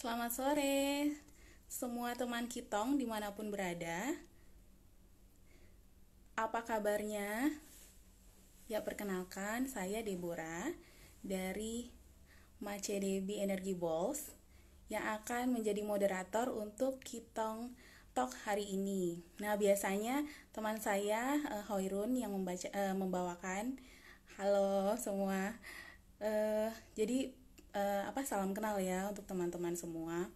Selamat sore, semua teman Kitong dimanapun berada. Apa kabarnya? Ya, perkenalkan, saya Deborah dari Macedebi Energy Balls yang akan menjadi moderator untuk Kitong Talk hari ini. Nah, biasanya teman saya Hoirun yang membawakan. Halo semua. Jadi salam kenal ya untuk teman-teman semua.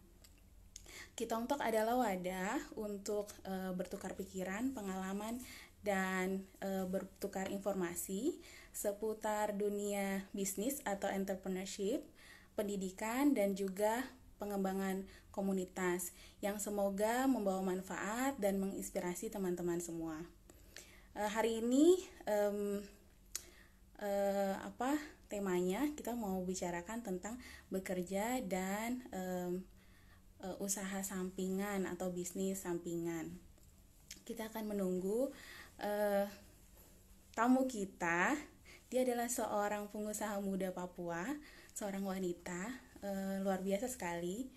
Kitong Talk adalah wadah untuk bertukar pikiran, pengalaman, dan bertukar informasi seputar dunia bisnis atau entrepreneurship, pendidikan, dan juga pengembangan komunitas yang semoga membawa manfaat dan menginspirasi teman-teman semua. Hari ini temanya kita mau bicarakan tentang bekerja dan usaha sampingan atau bisnis sampingan. Kita akan menunggu tamu kita. Dia adalah seorang pengusaha muda Papua, seorang wanita luar biasa sekali,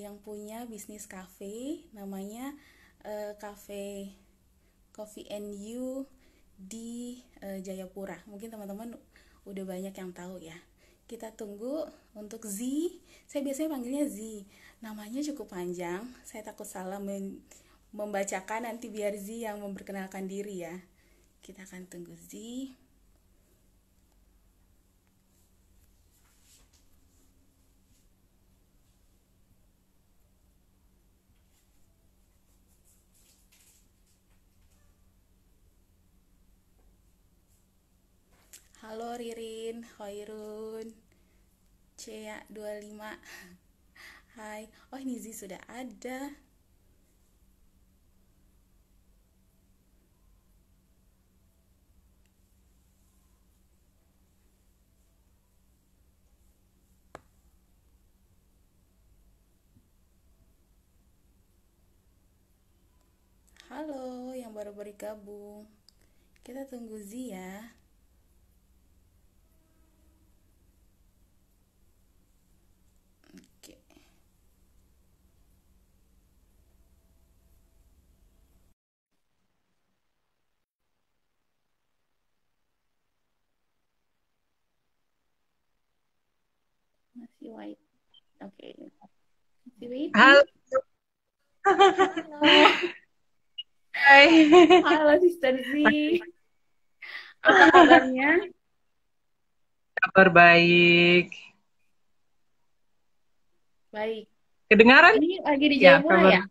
yang punya bisnis cafe namanya Cafe Coffee and You di Jayapura. Mungkin teman-teman udah banyak yang tahu ya. Kita tunggu untuk Z. Saya biasanya panggilnya Z. Namanya cukup panjang. Saya takut salah membacakan, nanti biar Z yang memperkenalkan diri ya. Kita akan tunggu Z. Halo Ririn, Hoirun, Cea 25. Hai. Oh, ini Z sudah ada. Halo yang baru bergabung. Kita tunggu Z ya. Oke. Masih white. Oke. Masih waiting. Halo, Halo. hai. Halo Sister Z. Apa kabarnya? Kabar baik. Baik. Kedengaran? Ini lagi di Ya, Jayapura kabar. ya?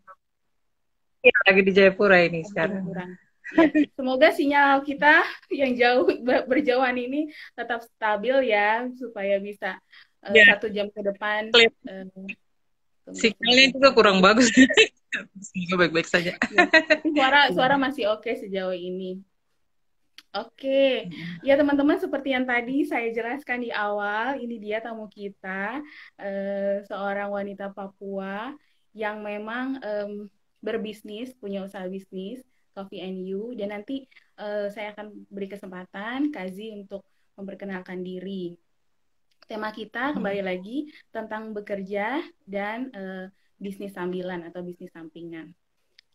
Ya, lagi di Jayapura ini Lagi di sekarang. Jayapura. Ya, semoga sinyal kita yang jauh berjauhan ini tetap stabil ya, supaya bisa Ya, 1 jam ke depan. eh, Tunggu sinyalnya juga sebentar. kurang bagus. Semoga baik-baik saja. Ya, tapi suara suara masih oke sejauh ini. Oke, ya teman-teman, seperti yang tadi saya jelaskan di awal, ini dia tamu kita, seorang wanita Papua yang memang berbisnis, punya usaha bisnis, Coffee and You, dan nanti saya akan beri kesempatan Kazi untuk memperkenalkan diri. Tema kita kembali lagi tentang bekerja dan bisnis sambilan atau bisnis sampingan.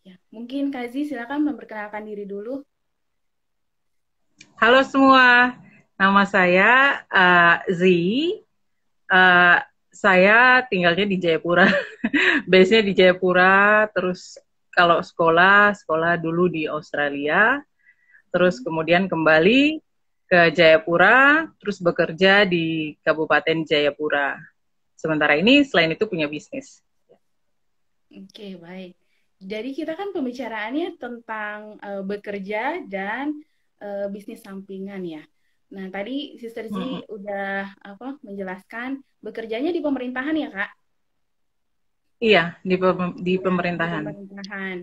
Ya, mungkin Kazi silakan memperkenalkan diri dulu. Halo semua, nama saya Zi. Uh, saya tinggalnya di Jayapura. Base-nya di Jayapura, terus kalau sekolah dulu di Australia, terus kemudian kembali ke Jayapura, terus bekerja di Kabupaten Jayapura. Sementara ini selain itu punya bisnis. Oke, baik. Jadi kita kan pembicaraannya tentang bekerja dan bisnis sampingan ya. Nah, tadi Sister Z udah menjelaskan bekerjanya di pemerintahan ya, Kak? Iya, di Ya, di pemerintahan. pemerintahan.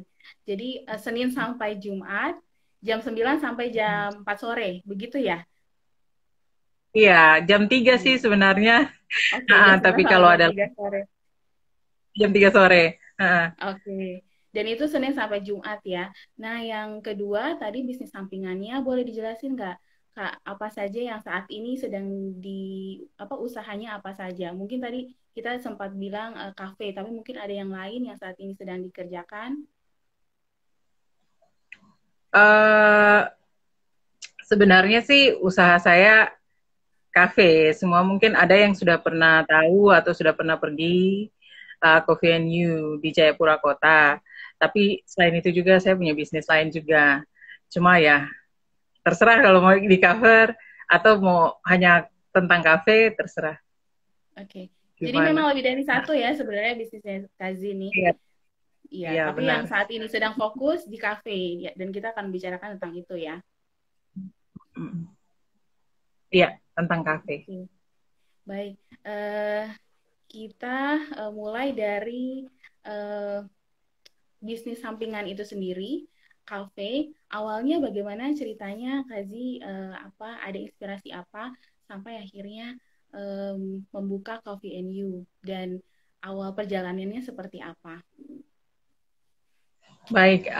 Jadi Senin sampai Jumat jam 9 sampai jam 4 sore, begitu ya? Iya, jam 3 sih Iya. sebenarnya. Oke, jam 9 Tapi sampai kalau jam ada 3 sore. jam 3 sore. Oke. Dan itu Senin sampai Jumat ya. Nah, yang kedua tadi bisnis sampingannya boleh dijelasin nggak? Kak, apa saja yang saat ini sedang usahanya apa saja? Mungkin tadi kita sempat bilang kafe, tapi mungkin ada yang lain yang saat ini sedang dikerjakan. Eh, Sebenarnya sih usaha saya kafe. Semua mungkin ada yang sudah pernah tahu atau sudah pernah pergi Coffee and You di Jayapura Kota. Tapi selain itu juga saya punya bisnis lain juga. Cuma ya terserah kalau mau di cover atau mau hanya tentang kafe, terserah Oke. Jadi gimana. memang lebih dari satu ya sebenarnya bisnisnya Kazi nih. Iya, Iya, iya tapi benar. yang saat ini sedang fokus di kafe ya, dan kita akan bicarakan tentang itu ya. Mm. Iya, tentang kafe. Oke. Baik. Kita mulai dari eh, bisnis sampingan itu sendiri, kafe. Awalnya bagaimana ceritanya, Kazi? Ada inspirasi apa sampai akhirnya membuka Coffee and You dan awal perjalanannya seperti apa? Baik,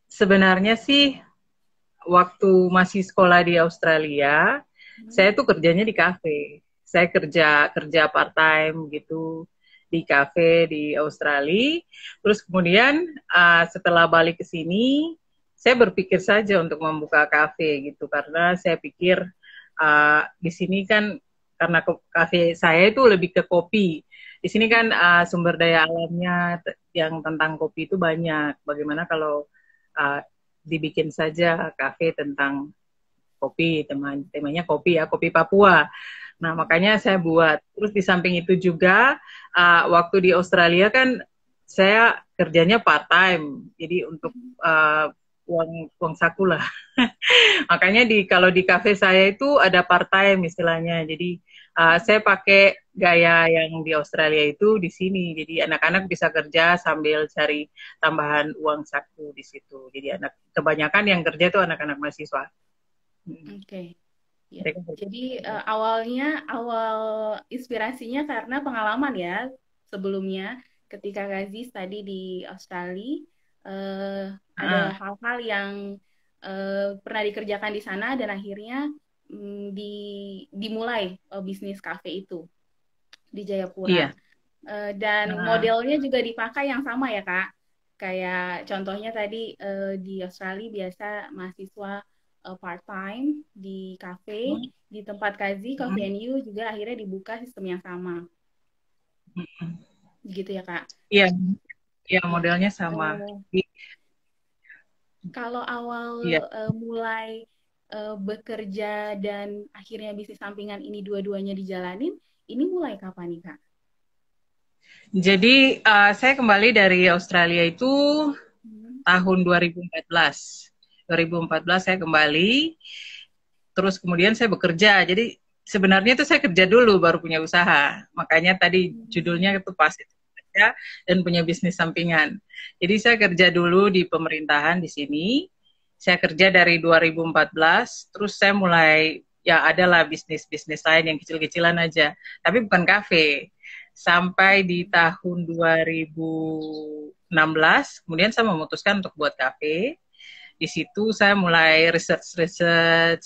sebenarnya sih waktu masih sekolah di Australia, Hmm. saya tuh kerjanya di kafe. Saya kerja kerja part time gitu di kafe di Australia. Terus kemudian setelah balik ke sini, saya berpikir saja untuk membuka kafe gitu karena saya pikir di sini kan karena kafe saya itu lebih ke kopi. Di sini kan sumber daya alamnya yang tentang kopi itu banyak. Bagaimana kalau uh, dibikin saja kafe tentang kopi, temanya kopi ya, kopi Papua. Nah, makanya saya buat. Terus di samping itu juga, waktu di Australia kan saya kerjanya part time, jadi untuk uang uang saku lah. Makanya kalau di kafe saya itu ada part time istilahnya. Jadi saya pakai gaya yang di Australia itu di sini. Jadi anak-anak bisa kerja sambil cari tambahan uang saku di situ. Jadi kebanyakan yang kerja itu anak-anak mahasiswa. Oke. Ya. Mereka Jadi awal inspirasinya karena pengalaman ya sebelumnya ketika Gazi tadi di Australia eh, ada ah, hal-hal yang pernah dikerjakan di sana dan akhirnya dimulai bisnis kafe itu di Jayapura. iya. Dan Ah, modelnya juga dipakai yang sama ya Kak. Kayak contohnya tadi di Australia biasa mahasiswa part time di cafe, di tempat Kazi, Coffee and You juga akhirnya dibuka sistem yang sama. Gitu ya Kak. iya, iya Iya. modelnya sama. Eh, Kalau awal Iya. mulai bekerja dan akhirnya bisnis sampingan ini dua-duanya dijalanin, ini mulai kapan nih Kak? Jadi saya kembali dari Australia itu Hmm. tahun 2014. 2014 saya kembali, terus kemudian saya bekerja. Jadi sebenarnya itu saya kerja dulu baru punya usaha. Makanya tadi judulnya itu pas itu kerja dan punya bisnis sampingan. Jadi saya kerja dulu di pemerintahan di sini. Saya kerja dari 2014, terus saya mulai ya adalah bisnis-bisnis lain yang kecil-kecilan aja, tapi bukan kafe. Sampai di tahun 2016, kemudian saya memutuskan untuk buat kafe. Di situ saya mulai research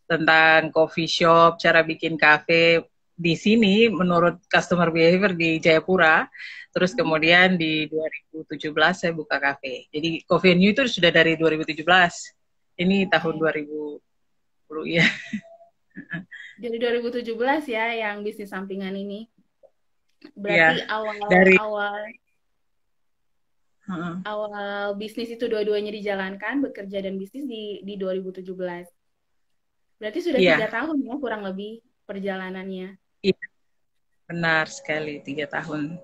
tentang coffee shop, cara bikin kafe di sini menurut customer behavior di Jayapura. Terus kemudian di 2017 saya buka kafe. Jadi Coffee New itu sudah dari 2017. Ini tahun Oke. 2010 ya. Dari 2017 ya yang bisnis sampingan ini. Berarti Iya, awal dari awal awal bisnis itu dua-duanya dijalankan, bekerja dan bisnis di 2017. Berarti sudah tiga iya, tahun ya kurang lebih perjalanannya. iya benar sekali 3 tahun.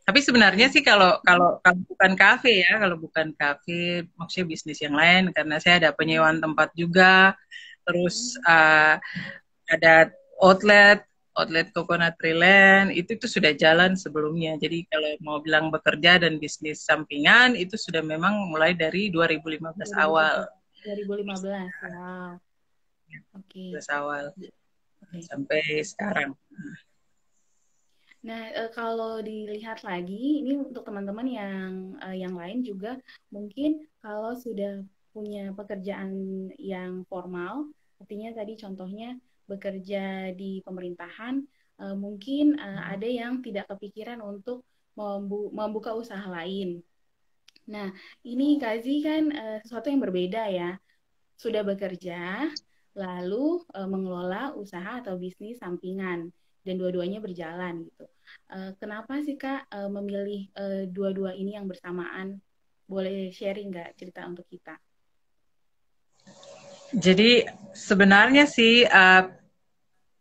Tapi sebenarnya Nah, sih kalau kalau kalau bukan kafe ya, kalau bukan kafe, maksudnya bisnis yang lain karena saya ada penyewaan tempat juga, terus ada outlet outlet Coconut Tree itu sudah jalan sebelumnya. Jadi kalau mau bilang bekerja dan bisnis sampingan itu sudah memang mulai dari 2015 awal. 2015. Wow. Oke. 2015 awal Oke. sampai sekarang. Nah, kalau dilihat lagi, ini untuk teman-teman yang lain juga mungkin kalau sudah punya pekerjaan yang formal, Artinya tadi contohnya bekerja di pemerintahan, mungkin ada yang tidak kepikiran untuk membuka usaha lain. Nah, ini Kazi kan sesuatu yang berbeda ya. Sudah bekerja, lalu mengelola usaha atau bisnis sampingan, dan dua-duanya berjalan gitu. Kenapa sih Kak memilih dua-dua ini yang bersamaan? Boleh sharing nggak cerita untuk kita? Jadi sebenarnya sih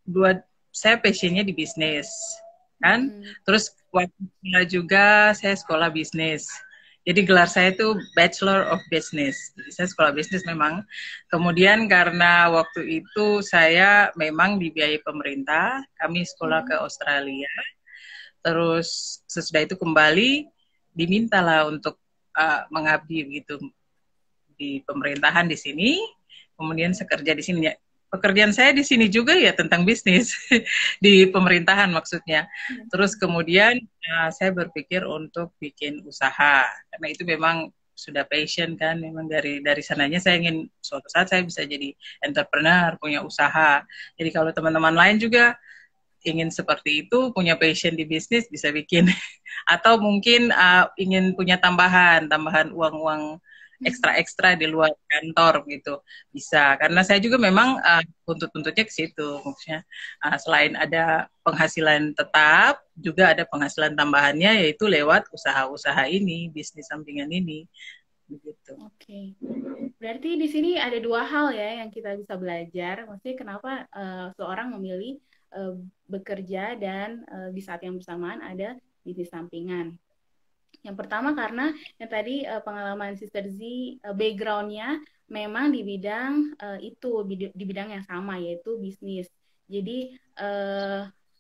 dua saya passionnya di bisnis kan, Mm-mm. terus waktu kuliah juga saya sekolah bisnis. Jadi gelar saya itu Bachelor of Business. Jadi saya sekolah bisnis memang. Kemudian karena waktu itu saya memang dibiayai pemerintah, kami sekolah ke Mm. Australia. Terus sesudah itu kembali dimintalah untuk mengabdi gitu di pemerintahan di sini. Kemudian saya kerja di sini. Pekerjaan saya di sini juga ya tentang bisnis di pemerintahan maksudnya. Terus kemudian saya berpikir untuk bikin usaha karena itu memang sudah passion kan, memang dari sananya saya ingin suatu saat saya bisa jadi entrepreneur, punya usaha. Jadi kalau teman-teman lain juga ingin seperti itu, punya passion di bisnis bisa bikin atau mungkin ingin punya tambahan uang-uang ekstra-ekstra di luar kantor gitu bisa karena saya juga memang tuntut-tuntutnya ke situ maksudnya selain ada penghasilan tetap juga ada penghasilan tambahannya yaitu lewat usaha-usaha ini bisnis sampingan ini begitu. Oke, berarti di sini ada dua hal ya yang kita bisa belajar. Maksudnya kenapa seorang memilih eh, bekerja dan di saat yang bersamaan ada bisnis sampingan. Yang pertama karena yang tadi pengalaman Sister Z, backgroundnya memang di bidang itu, di bidang yang sama yaitu bisnis. Jadi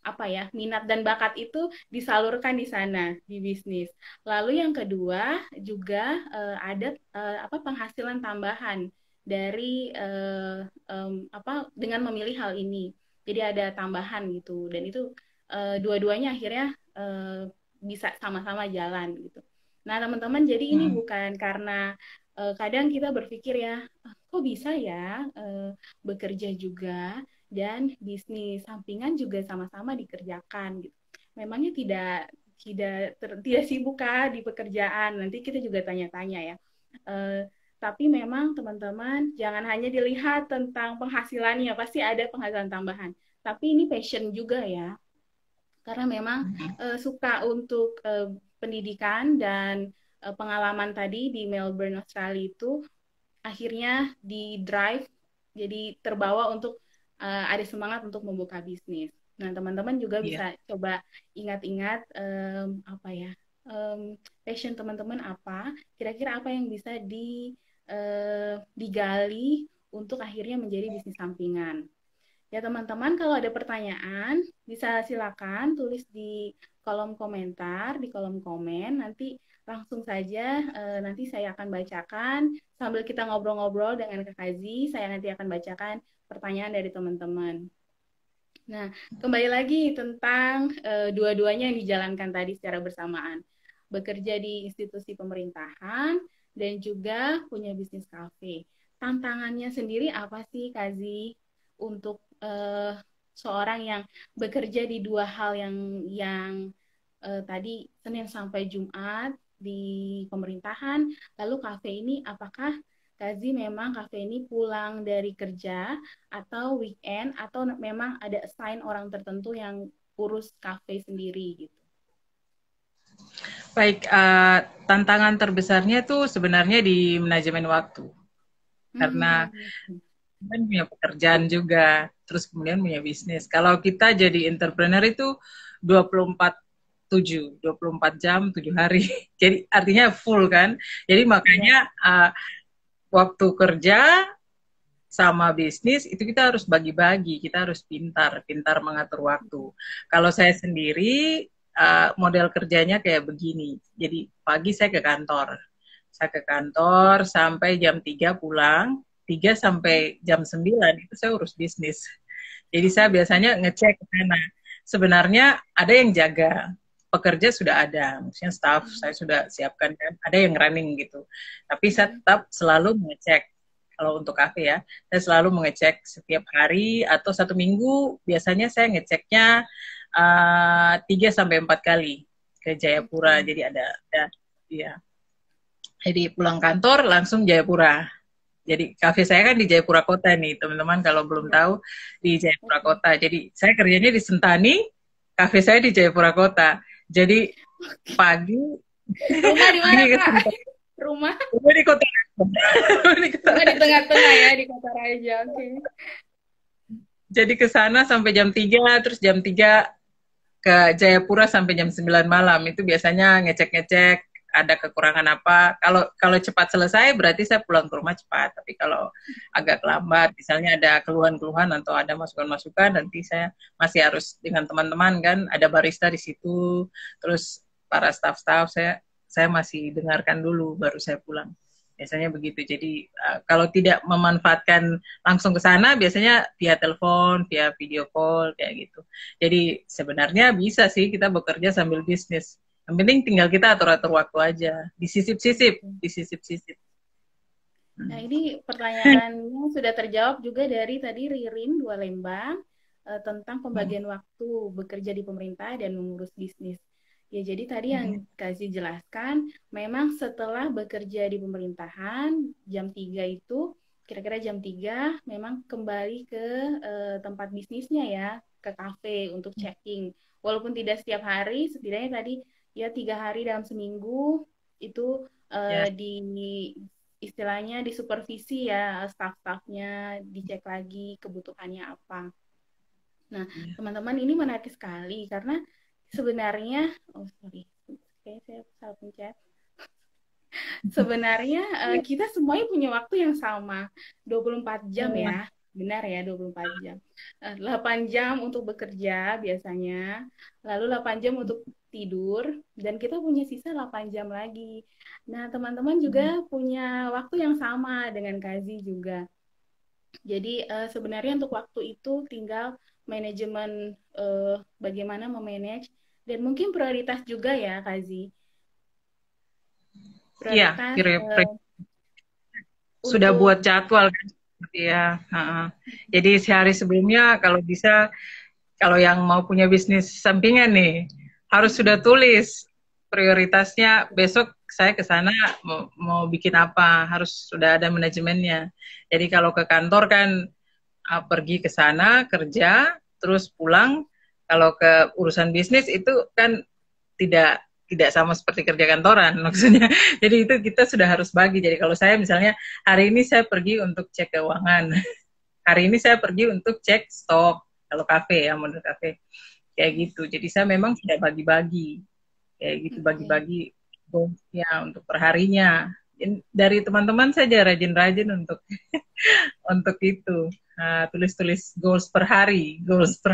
apa ya, minat dan bakat itu disalurkan di sana di bisnis. Lalu yang kedua juga ada apa penghasilan tambahan dari apa dengan memilih hal ini. Jadi ada tambahan gitu dan itu dua-duanya akhirnya bisa sama-sama jalan gitu. Nah, teman-teman, jadi ini bukan karena kadang kita berpikir ya, kok bisa ya bekerja juga dan bisnis sampingan juga sama-sama dikerjakan gitu. Memangnya tidak sibuk kah di pekerjaan? Nanti kita juga tanya-tanya ya. Eh, tapi memang teman-teman jangan hanya dilihat tentang penghasilannya, pasti ada penghasilan tambahan. Tapi ini passion juga ya, karena memang suka untuk pendidikan dan pengalaman tadi di Melbourne, Australia itu akhirnya di drive jadi terbawa untuk ada semangat untuk membuka bisnis. Nah, teman-teman juga Iya. bisa coba ingat-ingat apa ya passion teman-teman apa, kira-kira apa yang bisa digali untuk akhirnya menjadi bisnis sampingan. Ya teman-teman, kalau ada pertanyaan bisa silakan tulis di kolom komentar, di kolom komen. Nanti langsung saja nanti saya akan bacakan sambil kita ngobrol-ngobrol dengan Kak Kazi, saya nanti akan bacakan pertanyaan dari teman-teman. Nah, kembali lagi tentang dua-duanya yang dijalankan tadi secara bersamaan. Bekerja di institusi pemerintahan dan juga punya bisnis kafe. Tantangannya sendiri apa sih, Kazi, untuk seorang yang bekerja di dua hal yang tadi Senin sampai Jumat di pemerintahan, lalu kafe ini apakah Kazi memang kafe ini pulang dari kerja atau weekend atau memang ada assign orang tertentu yang urus kafe sendiri gitu. Baik, tantangan terbesarnya tuh sebenarnya di manajemen waktu karena Hmm. kan punya pekerjaan juga, terus kemudian punya bisnis. Kalau kita jadi entrepreneur itu 24 jam, 7 hari. Jadi artinya full kan. Jadi Iya. makanya waktu kerja sama bisnis itu kita harus bagi-bagi, kita harus pintar mengatur waktu. Kalau saya sendiri model kerjanya kayak begini. Jadi pagi saya ke kantor. Saya ke kantor sampai jam 3 pulang, 3 sampai jam 9 itu saya urus bisnis. Jadi saya biasanya ngecek ke sana. Sebenarnya ada yang jaga, pekerja sudah ada, maksudnya staff saya sudah siapkan kan, ada yang running gitu. Tapi saya tetap selalu mengecek kalau untuk kafe ya. Saya selalu mengecek setiap hari atau 1 minggu. Biasanya saya ngeceknya 3 sampai 4 kali ke Jayapura. Oke. Jadi ada ya. Jadi pulang kantor langsung Jayapura. Jadi kafe saya kan di Jayapura Kota nih, teman-teman kalau belum Iya. tahu di Jayapura Oke. Kota. Jadi saya kerjanya di Sentani, kafe saya di Jayapura Kota. Jadi pagi Rumah di pagi mana, ke Kak? Sentani, Rumah di Kota di Kota rumah di Raja. tengah-tengah ya di Kota Raja. Oke. Jadi ke sana sampai jam 3, terus jam 3 ke Jayapura sampai jam 9 malam. Itu biasanya ngecek-ngecek ada kekurangan apa. Kalau kalau cepat selesai berarti saya pulang ke rumah cepat. Tapi kalau agak lambat, misalnya ada keluhan-keluhan atau ada masukan-masukan, nanti saya masih harus dengan teman-teman kan, ada barista di situ, terus para staff-staff saya masih dengarkan dulu baru saya pulang. Biasanya begitu. Jadi kalau tidak memanfaatkan langsung ke sana, biasanya via telepon, via video call kayak gitu. Jadi sebenarnya bisa sih kita bekerja sambil bisnis. Yang penting tinggal kita atur-atur waktu aja. Disisip-sisip, Oke. disisip-sisip. Nah, Hmm. ini pertanyaannya sudah terjawab juga dari tadi Ririn Dua Lembang tentang pembagian waktu bekerja di pemerintah dan mengurus bisnis. Ya, jadi tadi yang kasih jelaskan, memang setelah bekerja di pemerintahan, jam 3 itu, kira-kira jam 3 memang kembali ke tempat bisnisnya ya, ke kafe untuk checking. Walaupun tidak setiap hari, setidaknya tadi ya 3 hari dalam seminggu itu Ya, di istilahnya disupervisi ya staff-staffnya dicek lagi kebutuhannya apa. Nah, ya. teman-teman ini menarik sekali karena sebenarnya oh sorry, kayaknya saya salah pencet. Sebenarnya kita semuanya punya waktu yang sama, 24 jam ya. Benar ya, 24 jam. 8 jam untuk bekerja biasanya, lalu 8 jam untuk tidur, dan kita punya sisa 8 jam lagi. Nah, teman-teman juga punya waktu yang sama dengan Kazi juga. Jadi sebenarnya untuk waktu itu tinggal manajemen bagaimana memanage dan mungkin prioritas juga ya Kazi. Iya, Prioritas sudah buat untuk jadwal kan. Ya, jadi sehari sebelumnya kalau bisa, kalau yang mau punya bisnis sampingan nih, harus sudah tulis prioritasnya. Besok saya ke sana mau bikin apa, harus sudah ada manajemennya. Jadi kalau ke kantor kan pergi ke sana kerja, terus pulang. Kalau ke urusan bisnis itu kan tidak tidak sama seperti kerja kantoran maksudnya. Jadi itu kita sudah harus bagi. Jadi kalau saya misalnya hari ini saya pergi untuk cek keuangan, hari ini saya pergi untuk cek stok. Kalau kafe ya, model kafe kayak gitu. Jadi saya memang sudah bagi-bagi kayak gitu, oke. bagi-bagi ya untuk perharinya. Dari teman-teman saja rajin-rajin untuk itu tulis-tulis goals per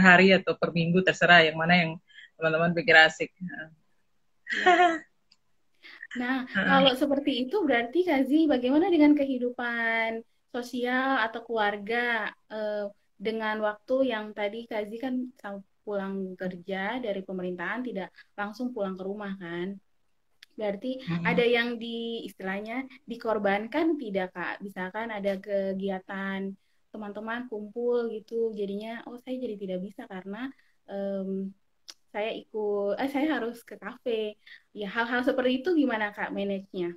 hari atau per minggu terserah yang mana yang teman-teman pikir asik. Ya. Nah, kalau seperti itu berarti Kazi bagaimana dengan kehidupan sosial atau keluarga dengan waktu yang tadi Kazi kan pulang kerja dari pemerintahan tidak langsung pulang ke rumah kan? Berarti ada yang istilahnya dikorbankan tidak Kak? Misalkan ada kegiatan teman-teman kumpul gitu, jadinya oh saya jadi tidak bisa karena em, saya harus ke kafe. Ya hal-hal seperti itu gimana Kak manage-nya?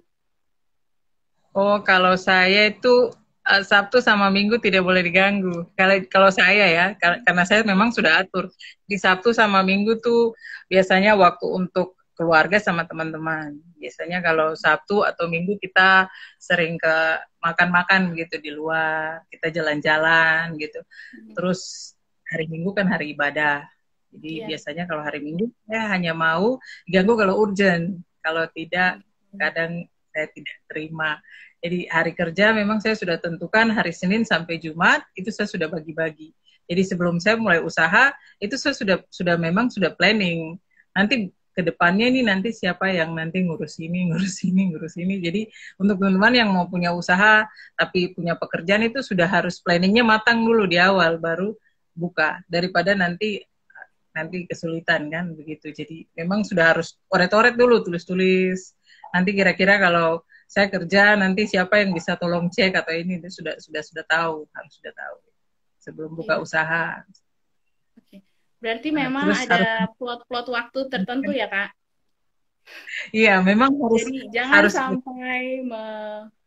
Oh, kalau saya itu Sabtu sama Minggu tidak boleh diganggu. Kalau saya ya, karena saya memang sudah atur. Di Sabtu sama Minggu tuh biasanya waktu untuk keluarga sama teman-teman. Biasanya kalau Sabtu atau Minggu kita sering ke makan-makan gitu di luar, kita jalan-jalan gitu. Terus hari Minggu kan hari ibadah. Jadi Iya. biasanya kalau hari Minggu saya hanya mau diganggu kalau urgent. Kalau tidak, kadang saya tidak terima. Jadi hari kerja memang saya sudah tentukan hari Senin sampai Jumat itu saya sudah bagi-bagi. Jadi sebelum saya mulai usaha itu saya sudah memang sudah planning. Nanti ke depannya ini nanti siapa yang nanti ngurus ini, ngurus ini, ngurus ini. Jadi untuk teman-teman yang mau punya usaha tapi punya pekerjaan itu sudah harus planningnya matang dulu di awal baru buka daripada nanti nanti kesulitan kan begitu. Jadi memang sudah harus oret-oret dulu tulis-tulis. Nanti kira-kira kalau saya kerja, nanti siapa yang bisa tolong cek atau ini itu sudah tahu, harus sudah tahu sebelum buka Iya. usaha. Oke. Berarti Nah, memang terus harus, ada plot-plot waktu tertentu ya, Kak? iya memang harus Jadi jangan harus sampai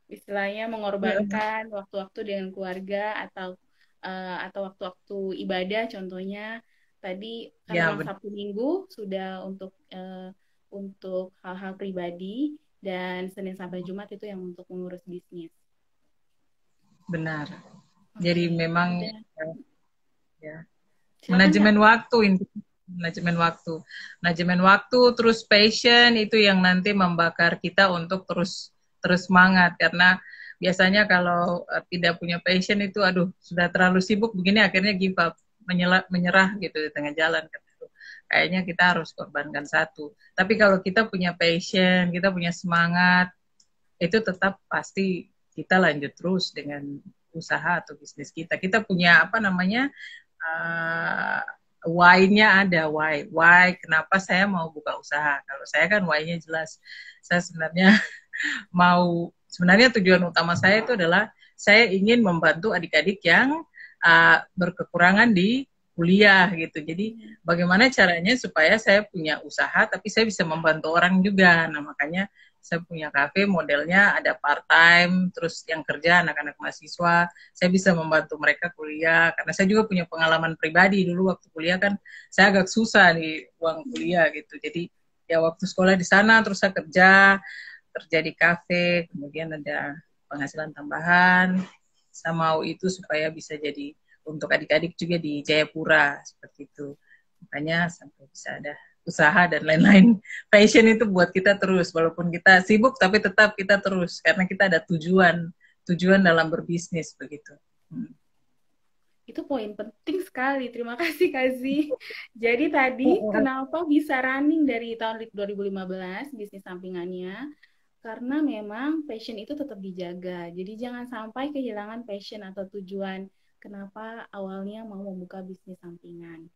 istilahnya mengorbankan waktu-waktu dengan keluarga atau waktu-waktu ibadah contohnya tadi kan ya memang Sabtu Minggu sudah untuk hal-hal pribadi dan Senin sampai Jumat itu yang untuk mengurus bisnis. benar. Jadi Oke, memang ada. ya, Silakan Kak. manajemen waktu ini, manajemen waktu, terus passion itu yang nanti membakar kita untuk terus terus semangat, karena biasanya kalau tidak punya passion itu, aduh sudah terlalu sibuk begini akhirnya give up, menyerah gitu di tengah jalan. Kayaknya kita harus korbankan satu. Tapi kalau kita punya passion, kita punya semangat, itu tetap pasti kita lanjut terus dengan usaha atau bisnis kita. Kita punya apa namanya, uh, why-nya ada, why kenapa saya mau buka usaha. Kalau saya kan why-nya jelas. Saya sebenarnya tujuan utama saya itu adalah saya ingin membantu adik-adik yang berkekurangan di kuliah gitu. Jadi bagaimana caranya supaya saya punya usaha tapi saya bisa membantu orang juga. Nah, makanya saya punya kafe, modelnya ada part time, terus yang kerja anak-anak mahasiswa, saya bisa membantu mereka kuliah, karena saya juga punya pengalaman pribadi. Dulu waktu kuliah kan saya agak susah di uang kuliah gitu, jadi ya waktu sekolah di sana, terus saya kerja di kafe, kemudian ada penghasilan tambahan. Saya mau itu supaya bisa jadi untuk adik-adik juga di Jayapura, seperti itu. Makanya sampai bisa ada usaha dan lain-lain. Passion itu buat kita terus, walaupun kita sibuk tapi tetap kita terus, karena kita ada tujuan dalam berbisnis begitu. Itu poin penting sekali. Terima kasih, Kazi. Jadi tadi kenapa bisa running dari tahun 2015 bisnis sampingannya? Karena memang passion itu tetap dijaga. Jadi jangan sampai kehilangan passion atau tujuan kenapa awalnya mau membuka bisnis sampingan.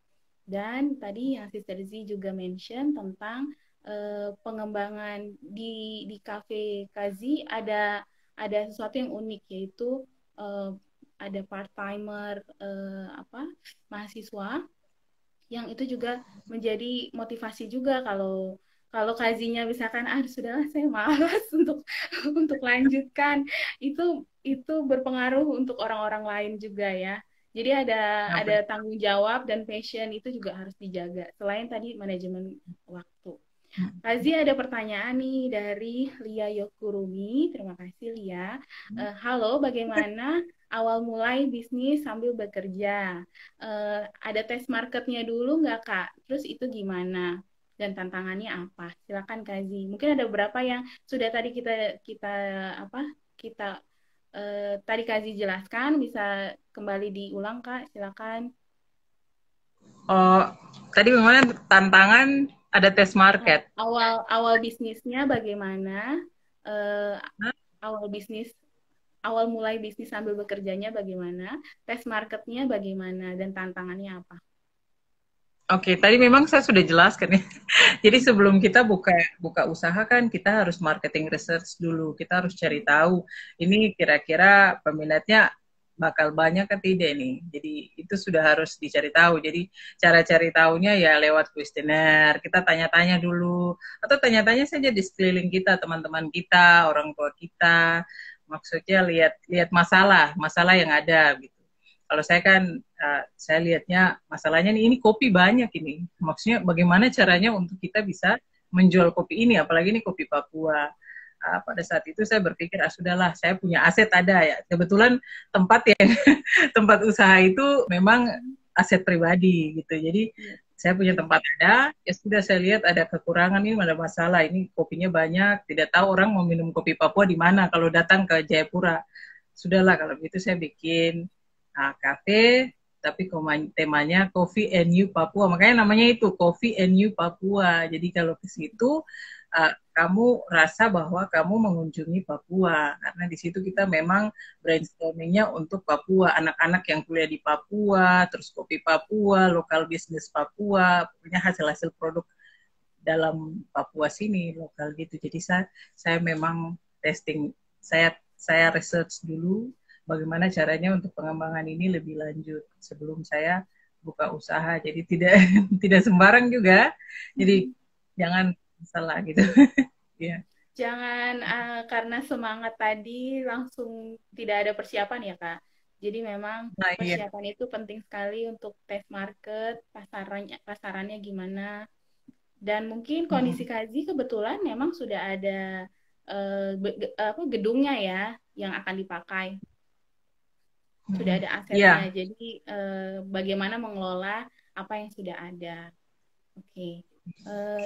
Dan tadi yang Sister Z juga mention tentang pengembangan di cafe Kazi ada sesuatu yang unik yaitu eh, ada part timer mahasiswa yang itu juga menjadi motivasi juga kalau kalau kajinya misalkan sudahlah saya malas untuk lanjutkan itu berpengaruh untuk orang-orang lain juga ya. Jadi ada tanggung jawab dan passion itu juga harus dijaga selain tadi manajemen waktu. Kazi ada pertanyaan nih dari Lia Yokurumi. Terima kasih Lia. Halo, bagaimana awal mulai bisnis sambil bekerja? Ada tes marketnya dulu nggak Kak? Terus itu gimana? Dan tantangannya apa? Silakan Kazi. Mungkin ada beberapa yang sudah tadi kita kita apa kita tadi Kazi jelaskan, bisa kembali diulang Kak. Silakan. Oh, tadi memang tantangan ada tes market. Awal bisnisnya bagaimana? Eh, awal bisnis awal mulai bisnis sambil bekerjanya bagaimana? Tes marketnya bagaimana dan tantangannya apa? Oke, tadi memang saya sudah jelaskan ya. Jadi sebelum kita buka usaha kan kita harus marketing research dulu. Kita harus cari tahu ini kira-kira peminatnya bakal banyak atau tidak nih. Jadi itu sudah harus dicari tahu. Jadi cara cari tahunya ya lewat kuesioner. Kita tanya-tanya dulu atau tanya-tanya saja di sekeliling kita, teman-teman kita, orang tua kita. Maksudnya lihat masalah yang ada gitu. Kalau saya kan saya lihatnya masalahnya ini kopi banyak ini. Maksudnya bagaimana caranya untuk kita bisa menjual kopi ini, apalagi ini kopi Papua. Pada saat itu saya berpikir sudahlah, saya punya aset ada ya. Kebetulan tempat usaha itu memang aset pribadi gitu. Jadi saya punya tempat ada, ya sudah saya lihat ada kekurangan ini, ada masalah ini kopinya banyak, tidak tahu orang mau minum kopi Papua di mana kalau datang ke Jayapura. Sudahlah kalau gitu saya bikin kafe, tapi temanya Coffee and You Papua. Makanya namanya itu Coffee and You Papua. Jadi kalau ke situ kamu rasa bahwa kamu mengunjungi Papua, karena di situ kita memang brainstormingnya untuk Papua, anak-anak yang kuliah di Papua, terus kopi Papua, lokal bisnis Papua, punya hasil-hasil produk dalam Papua sini lokal gitu. Jadi saya memang testing. Saya research dulu bagaimana caranya untuk pengembangan ini lebih lanjut sebelum saya buka usaha. Jadi tidak tidak sembarang juga. Jadi jangan salah gitu. Ya. Jangan karena semangat tadi langsung tidak ada persiapan ya Kak. Jadi memang Nah, iya. persiapan itu penting sekali untuk test market, pasarannya gimana. Dan mungkin kondisi Kazi kebetulan memang sudah ada gedungnya ya yang akan dipakai. Sudah ada asetnya. Iya. Jadi bagaimana mengelola apa yang sudah ada. Oke.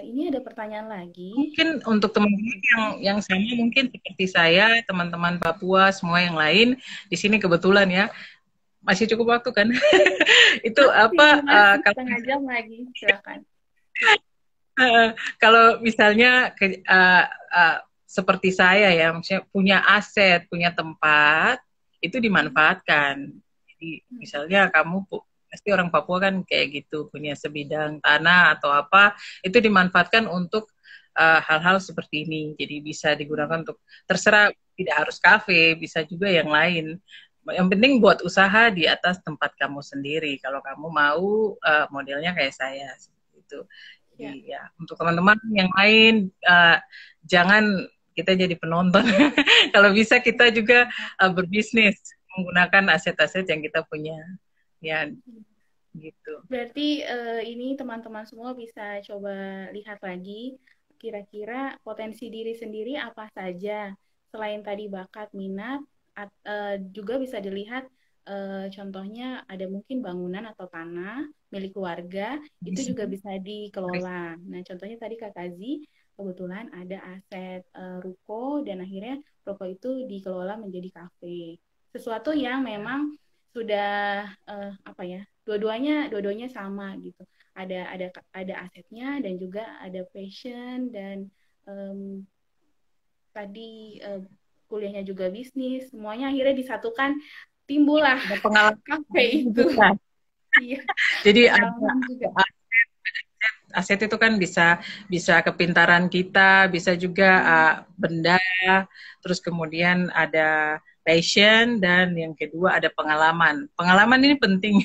Ini ada pertanyaan lagi. Mungkin untuk teman-teman yang sama mungkin seperti saya, teman-teman Papua, semua yang lain di sini kebetulan ya masih cukup waktu kan? Itu masih setengah jam lagi, silakan. Kalau misalnya seperti saya ya, maksudnya punya aset, punya tempat, itu dimanfaatkan. Jadi misalnya kamu pasti orang Papua kan kayak gitu, punya sebidang tanah atau apa, itu dimanfaatkan untuk hal-hal seperti ini. Jadi bisa digunakan untuk terserah, tidak harus kafe, bisa juga yang lain. Yang penting buat usaha di atas tempat kamu sendiri. Kalau kamu mau modelnya kayak saya, seperti itu. Jadi ya untuk teman-teman yang lain jangan kita jadi penonton. Kalau bisa kita juga berbisnis menggunakan aset-aset yang kita punya. Ya, gitu. Berarti ini teman-teman semua bisa coba lihat lagi kira-kira potensi diri sendiri apa saja. Selain tadi bakat, minat, juga bisa dilihat contohnya ada mungkin bangunan atau tanah milik keluarga, itu juga bisa dikelola. Nah, contohnya tadi Kak Kazi, kebetulan ada aset ruko dan akhirnya ruko itu dikelola menjadi kafe. Sesuatu yang memang sudah dua-duanya sama gitu, ada asetnya dan juga ada passion dan tadi kuliahnya juga bisnis, semuanya akhirnya disatukan, timbullah pengalaman kafe itu. Iya. Jadi aset itu kan bisa kepintaran kita, bisa juga benda, terus kemudian ada passion, dan yang kedua ada pengalaman. Pengalaman ini penting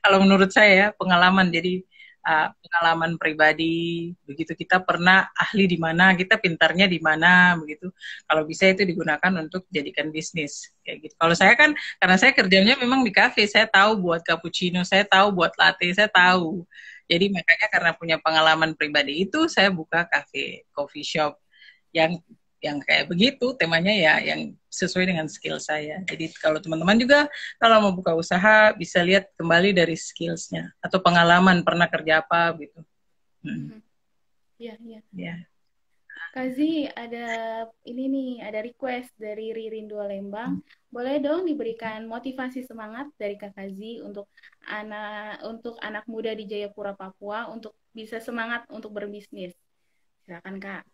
kalau menurut saya, pengalaman. Jadi pengalaman pribadi, begitu kita pernah ahli di mana, kita pintarnya di mana, begitu. Kalau bisa itu digunakan untuk jadikan bisnis kayak gitu. Kalau saya kan karena saya kerjanya memang di kafe, saya tahu buat cappuccino, saya tahu buat latte, saya tahu. Jadi makanya karena punya pengalaman pribadi itu saya buka kafe, coffee shop yang kayak begitu, temanya ya yang sesuai dengan skill saya. Jadi kalau teman-teman juga kalau mau buka usaha bisa lihat kembali dari skillsnya atau pengalaman pernah kerja apa gitu. Iya. Ya. Kazi, ada request dari Ririn Dua Lembang. Boleh dong diberikan motivasi semangat dari Kak Kazi untuk anak muda di Jayapura, Papua untuk bisa semangat untuk berbisnis. Silakan Kak.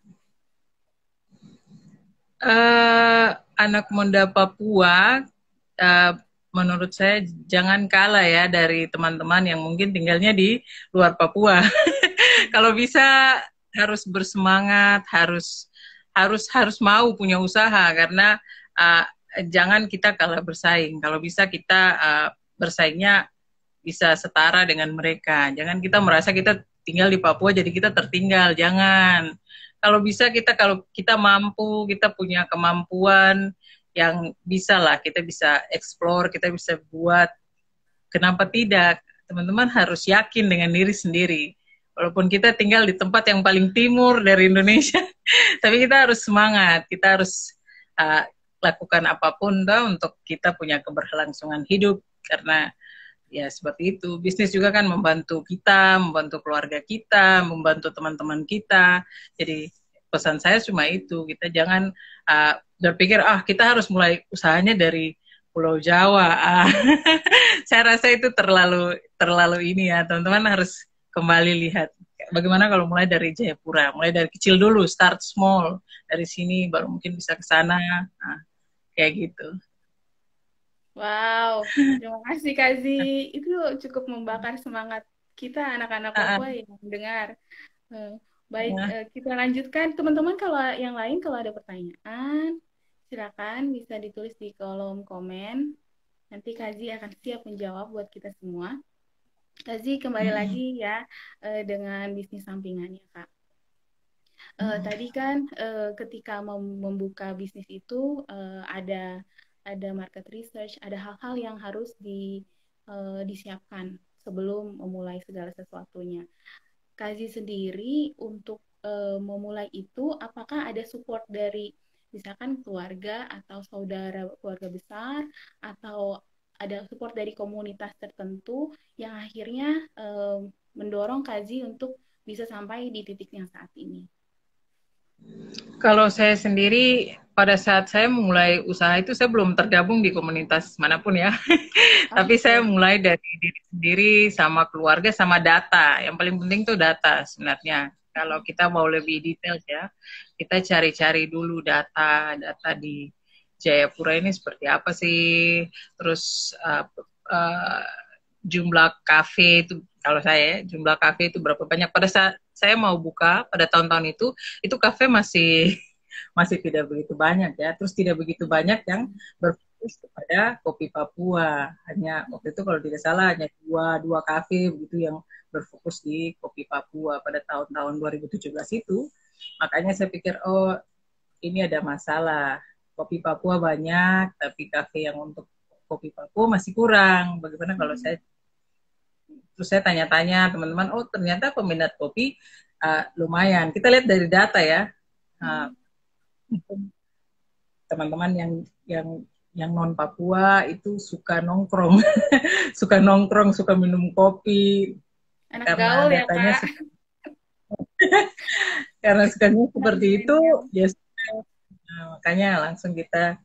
Anak muda Papua, menurut saya jangan kalah ya dari teman-teman yang mungkin tinggalnya di luar Papua. Kalau bisa harus bersemangat, harus mau punya usaha, karena jangan kita kalah bersaing. Kalau bisa kita bersaingnya bisa setara dengan mereka. Jangan kita merasa kita tinggal di Papua jadi kita tertinggal. Jangan. Kalau kita mampu, kita punya kemampuan yang bisa lah, kita bisa explore, kita bisa buat. Kenapa tidak? Teman-teman harus yakin dengan diri sendiri. Walaupun kita tinggal di tempat yang paling timur dari Indonesia, tapi kita harus semangat, kita harus lakukan apapun untuk kita punya keberlangsungan hidup, karena ya seperti itu. Bisnis juga kan membantu kita, membantu keluarga kita, membantu teman-teman kita. Jadi pesan saya cuma itu, kita jangan berpikir kita harus mulai usahanya dari Pulau Jawa. Saya rasa itu terlalu ini ya, teman-teman harus kembali lihat bagaimana kalau mulai dari Jayapura, mulai dari kecil dulu, start small, dari sini baru mungkin bisa ke sana, kayak gitu. Wow, terima kasih Kazi. Itu cukup membakar semangat kita anak-anak Papua yang mendengar. Baik, kita lanjutkan. Teman-teman kalau yang lain kalau ada pertanyaan, silakan bisa ditulis di kolom komen. Nanti Kazi akan siap menjawab buat kita semua. Kazi kembali lagi ya dengan bisnis sampingannya, Kak. Tadi kan ketika membuka bisnis itu ada market research, ada hal-hal yang harus disiapkan sebelum memulai segala sesuatunya. Kazi sendiri untuk memulai itu, apakah ada support dari misalkan keluarga atau saudara keluarga besar, atau ada support dari komunitas tertentu yang akhirnya mendorong Kazi untuk bisa sampai di titik yang saat ini? Kalau saya sendiri pada saat saya memulai usaha itu saya belum tergabung di komunitas manapun ya. Tapi saya Oke. mulai dari diri sendiri sama keluarga sama data. Yang paling penting tuh data sebenarnya. Kalau kita mau lebih detail ya, kita cari-cari dulu data di Jayapura ini seperti apa sih. Terus jumlah kafe itu kalau saya jumlah kafe itu berapa banyak pada saat saya mau buka pada tahun-tahun itu kafe masih masih tidak begitu banyak ya. Terus tidak begitu banyak yang berfokus kepada kopi Papua. Hanya waktu itu kalau tidak salah hanya dua kafe begitu yang berfokus di kopi Papua pada tahun-tahun 2017 itu. Makanya saya pikir oh ini ada masalah. Kopi Papua banyak, tapi kafe yang untuk kopi Papua masih kurang. Bagaimana kalau saya terus saya tanya-tanya teman-teman, oh ternyata peminat kopi lumayan. Kita lihat dari data ya. Uh, teman-teman yang non Papua itu suka nongkrong, suka nongkrong, suka minum kopi Anak karena gaul ya, datanya Kak. karena sukanya Anak seperti itu, milenial. ya makanya langsung kita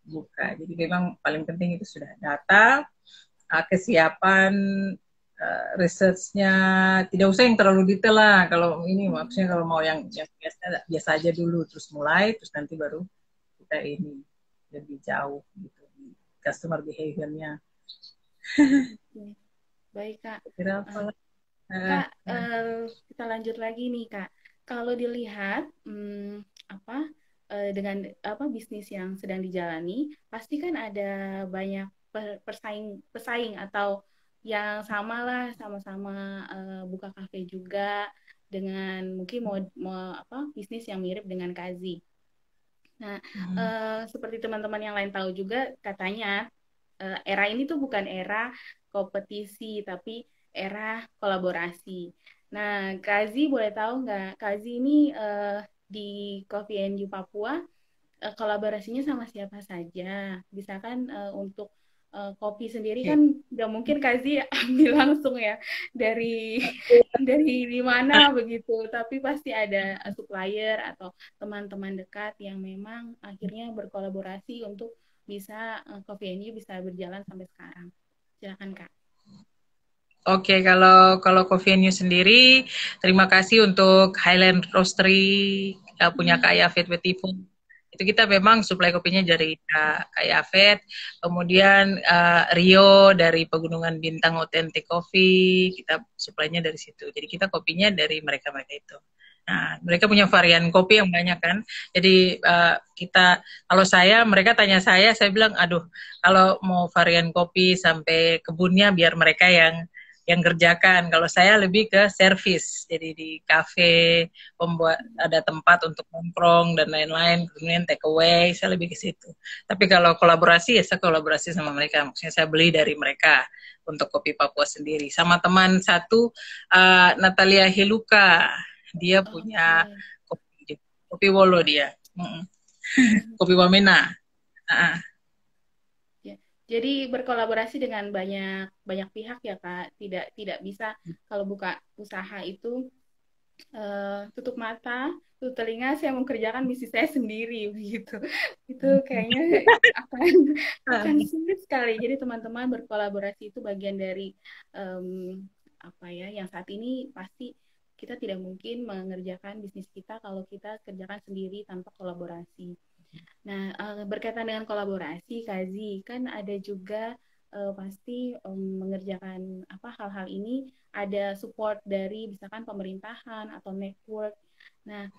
buka. Jadi memang paling penting itu sudah data, kesiapan, researchnya tidak usah yang terlalu detail lah. Kalau ini maksudnya kalau mau yang biasa biasa aja dulu, terus mulai, terus nanti baru kita ini lebih jauh gitu customer behavior-nya. Baik, Kak. Kira apa? Kak, kita lanjut lagi nih, Kak. Kalau dilihat apa dengan apa bisnis yang sedang dijalani, pasti kan ada banyak pesaing atau yang sama lah, sama-sama buka kafe juga dengan mungkin mau apa bisnis yang mirip dengan Kazi. Nah, seperti teman-teman yang lain tahu juga, katanya era ini tuh bukan era kompetisi, tapi era kolaborasi. Nah, Kazi boleh tahu nggak, Kazi ini di Coffee and You Papua kolaborasinya sama siapa saja? Misalkan untuk kopi sendiri kan nggak mungkin Kazi ambil langsung ya dari dari mana begitu, tapi pasti ada supplier atau teman-teman dekat yang memang akhirnya berkolaborasi untuk bisa Coffee and You bisa berjalan sampai sekarang. Silakan Kak. Oke, kalau Coffee New sendiri, terima kasih untuk Highland Roastery punya Kak Yafet Wetifun. Itu kita memang suplai kopinya dari Kak Yafet. Kemudian Rio dari Pegunungan Bintang Authentic Coffee, kita suplainya dari situ. Jadi kita kopinya dari mereka-mereka itu. Nah, mereka punya varian kopi yang banyak kan. Jadi kita, kalau mereka tanya saya bilang, aduh, kalau mau varian kopi sampai kebunnya biar mereka yang kerjakan. Kalau saya lebih ke service, jadi di kafe, pembuat ada tempat untuk nongkrong dan lain-lain, kemudian take away, saya lebih ke situ. Tapi kalau kolaborasi ya saya kolaborasi sama mereka, maksudnya saya beli dari mereka untuk kopi Papua sendiri. Sama teman satu, Natalia Hiluka, dia punya kopi Wolo dia, kopi Wamena. Jadi berkolaborasi dengan banyak banyak pihak ya Kak. Tidak bisa kalau buka usaha itu tutup mata, tutup telinga, saya mengerjakan bisnis saya sendiri begitu. Itu kayaknya akan sulit sekali. Jadi teman-teman berkolaborasi itu bagian dari apa ya? Yang saat ini pasti kita tidak mungkin mengerjakan bisnis kita kalau kita kerjakan sendiri tanpa kolaborasi. Nah, berkaitan dengan kolaborasi, Kazi, kan ada juga pasti mengerjakan hal-hal ini ada support dari misalkan pemerintahan atau network. Nah,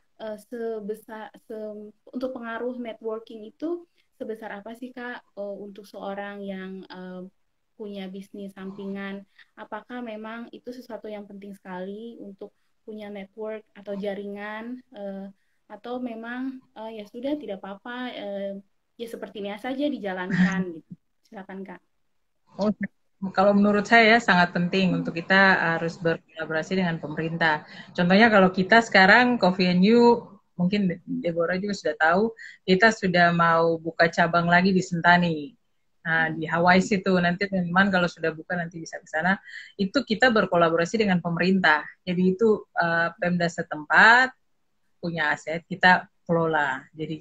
untuk pengaruh networking itu sebesar apa sih Kak untuk seorang yang punya bisnis sampingan? Apakah memang itu sesuatu yang penting sekali untuk punya network atau jaringan atau memang ya sudah tidak apa-apa ya seperti ini saja dijalankan gitu. Silakan Kak. Oh, kalau menurut saya sangat penting untuk kita harus berkolaborasi dengan pemerintah. Contohnya kalau kita sekarang Coffee and You, mungkin Deborah juga sudah tahu, kita sudah mau buka cabang lagi di Sentani. Nah, di Hawaii situ nanti teman-teman kalau sudah buka nanti bisa ke sana. Itu kita berkolaborasi dengan pemerintah. Jadi itu Pemda setempat punya aset, kita kelola jadi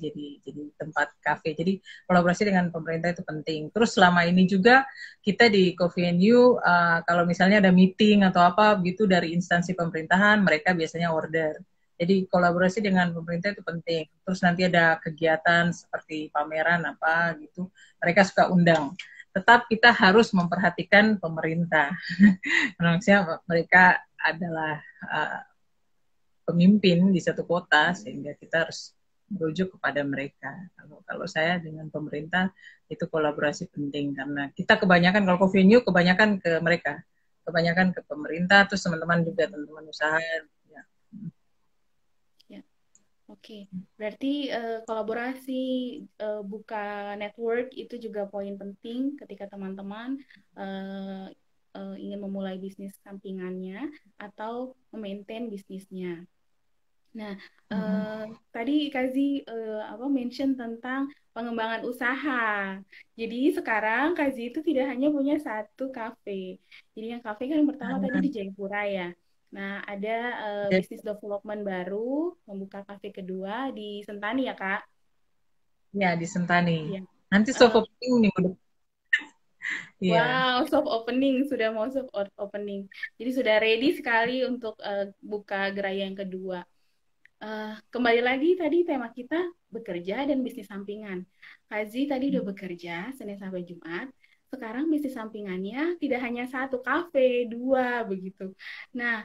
tempat kafe. Jadi kolaborasi dengan pemerintah itu penting. Terus selama ini juga kita di Coffee and You kalau misalnya ada meeting atau apa gitu dari instansi pemerintahan, mereka biasanya order. Jadi kolaborasi dengan pemerintah itu penting. Terus nanti ada kegiatan seperti pameran apa gitu, mereka suka undang. Tetap kita harus memperhatikan pemerintah. Maksudnya mereka adalah pemimpin di satu kota, sehingga kita harus merujuk kepada mereka. Kalau saya dengan pemerintah itu kolaborasi penting, karena kita kebanyakan kalau Coffee New kebanyakan ke mereka, kebanyakan ke pemerintah, terus teman-teman juga teman-teman usaha. Ya. Ya, oke. Berarti kolaborasi buka network itu juga poin penting ketika teman-teman ingin memulai bisnis sampingannya atau memaintain bisnisnya. Nah, tadi Kazi mention tentang pengembangan usaha. Jadi sekarang Kazi itu tidak hanya punya satu kafe. Jadi yang kafe kan yang pertama tadi di Jayapura ya. Nah, ada bisnis development baru, membuka kafe kedua di Sentani ya, Kak? Ya, di Sentani. Iya. Nanti soft Eh, opening minggu depan. Iya. wow, soft opening, sudah mau soft opening. Jadi sudah ready sekali untuk buka gerai yang kedua. Kembali lagi tadi tema kita bekerja dan bisnis sampingan. Kazi tadi udah bekerja Senin sampai Jumat. Sekarang bisnis sampingannya tidak hanya satu kafe, dua begitu. Nah,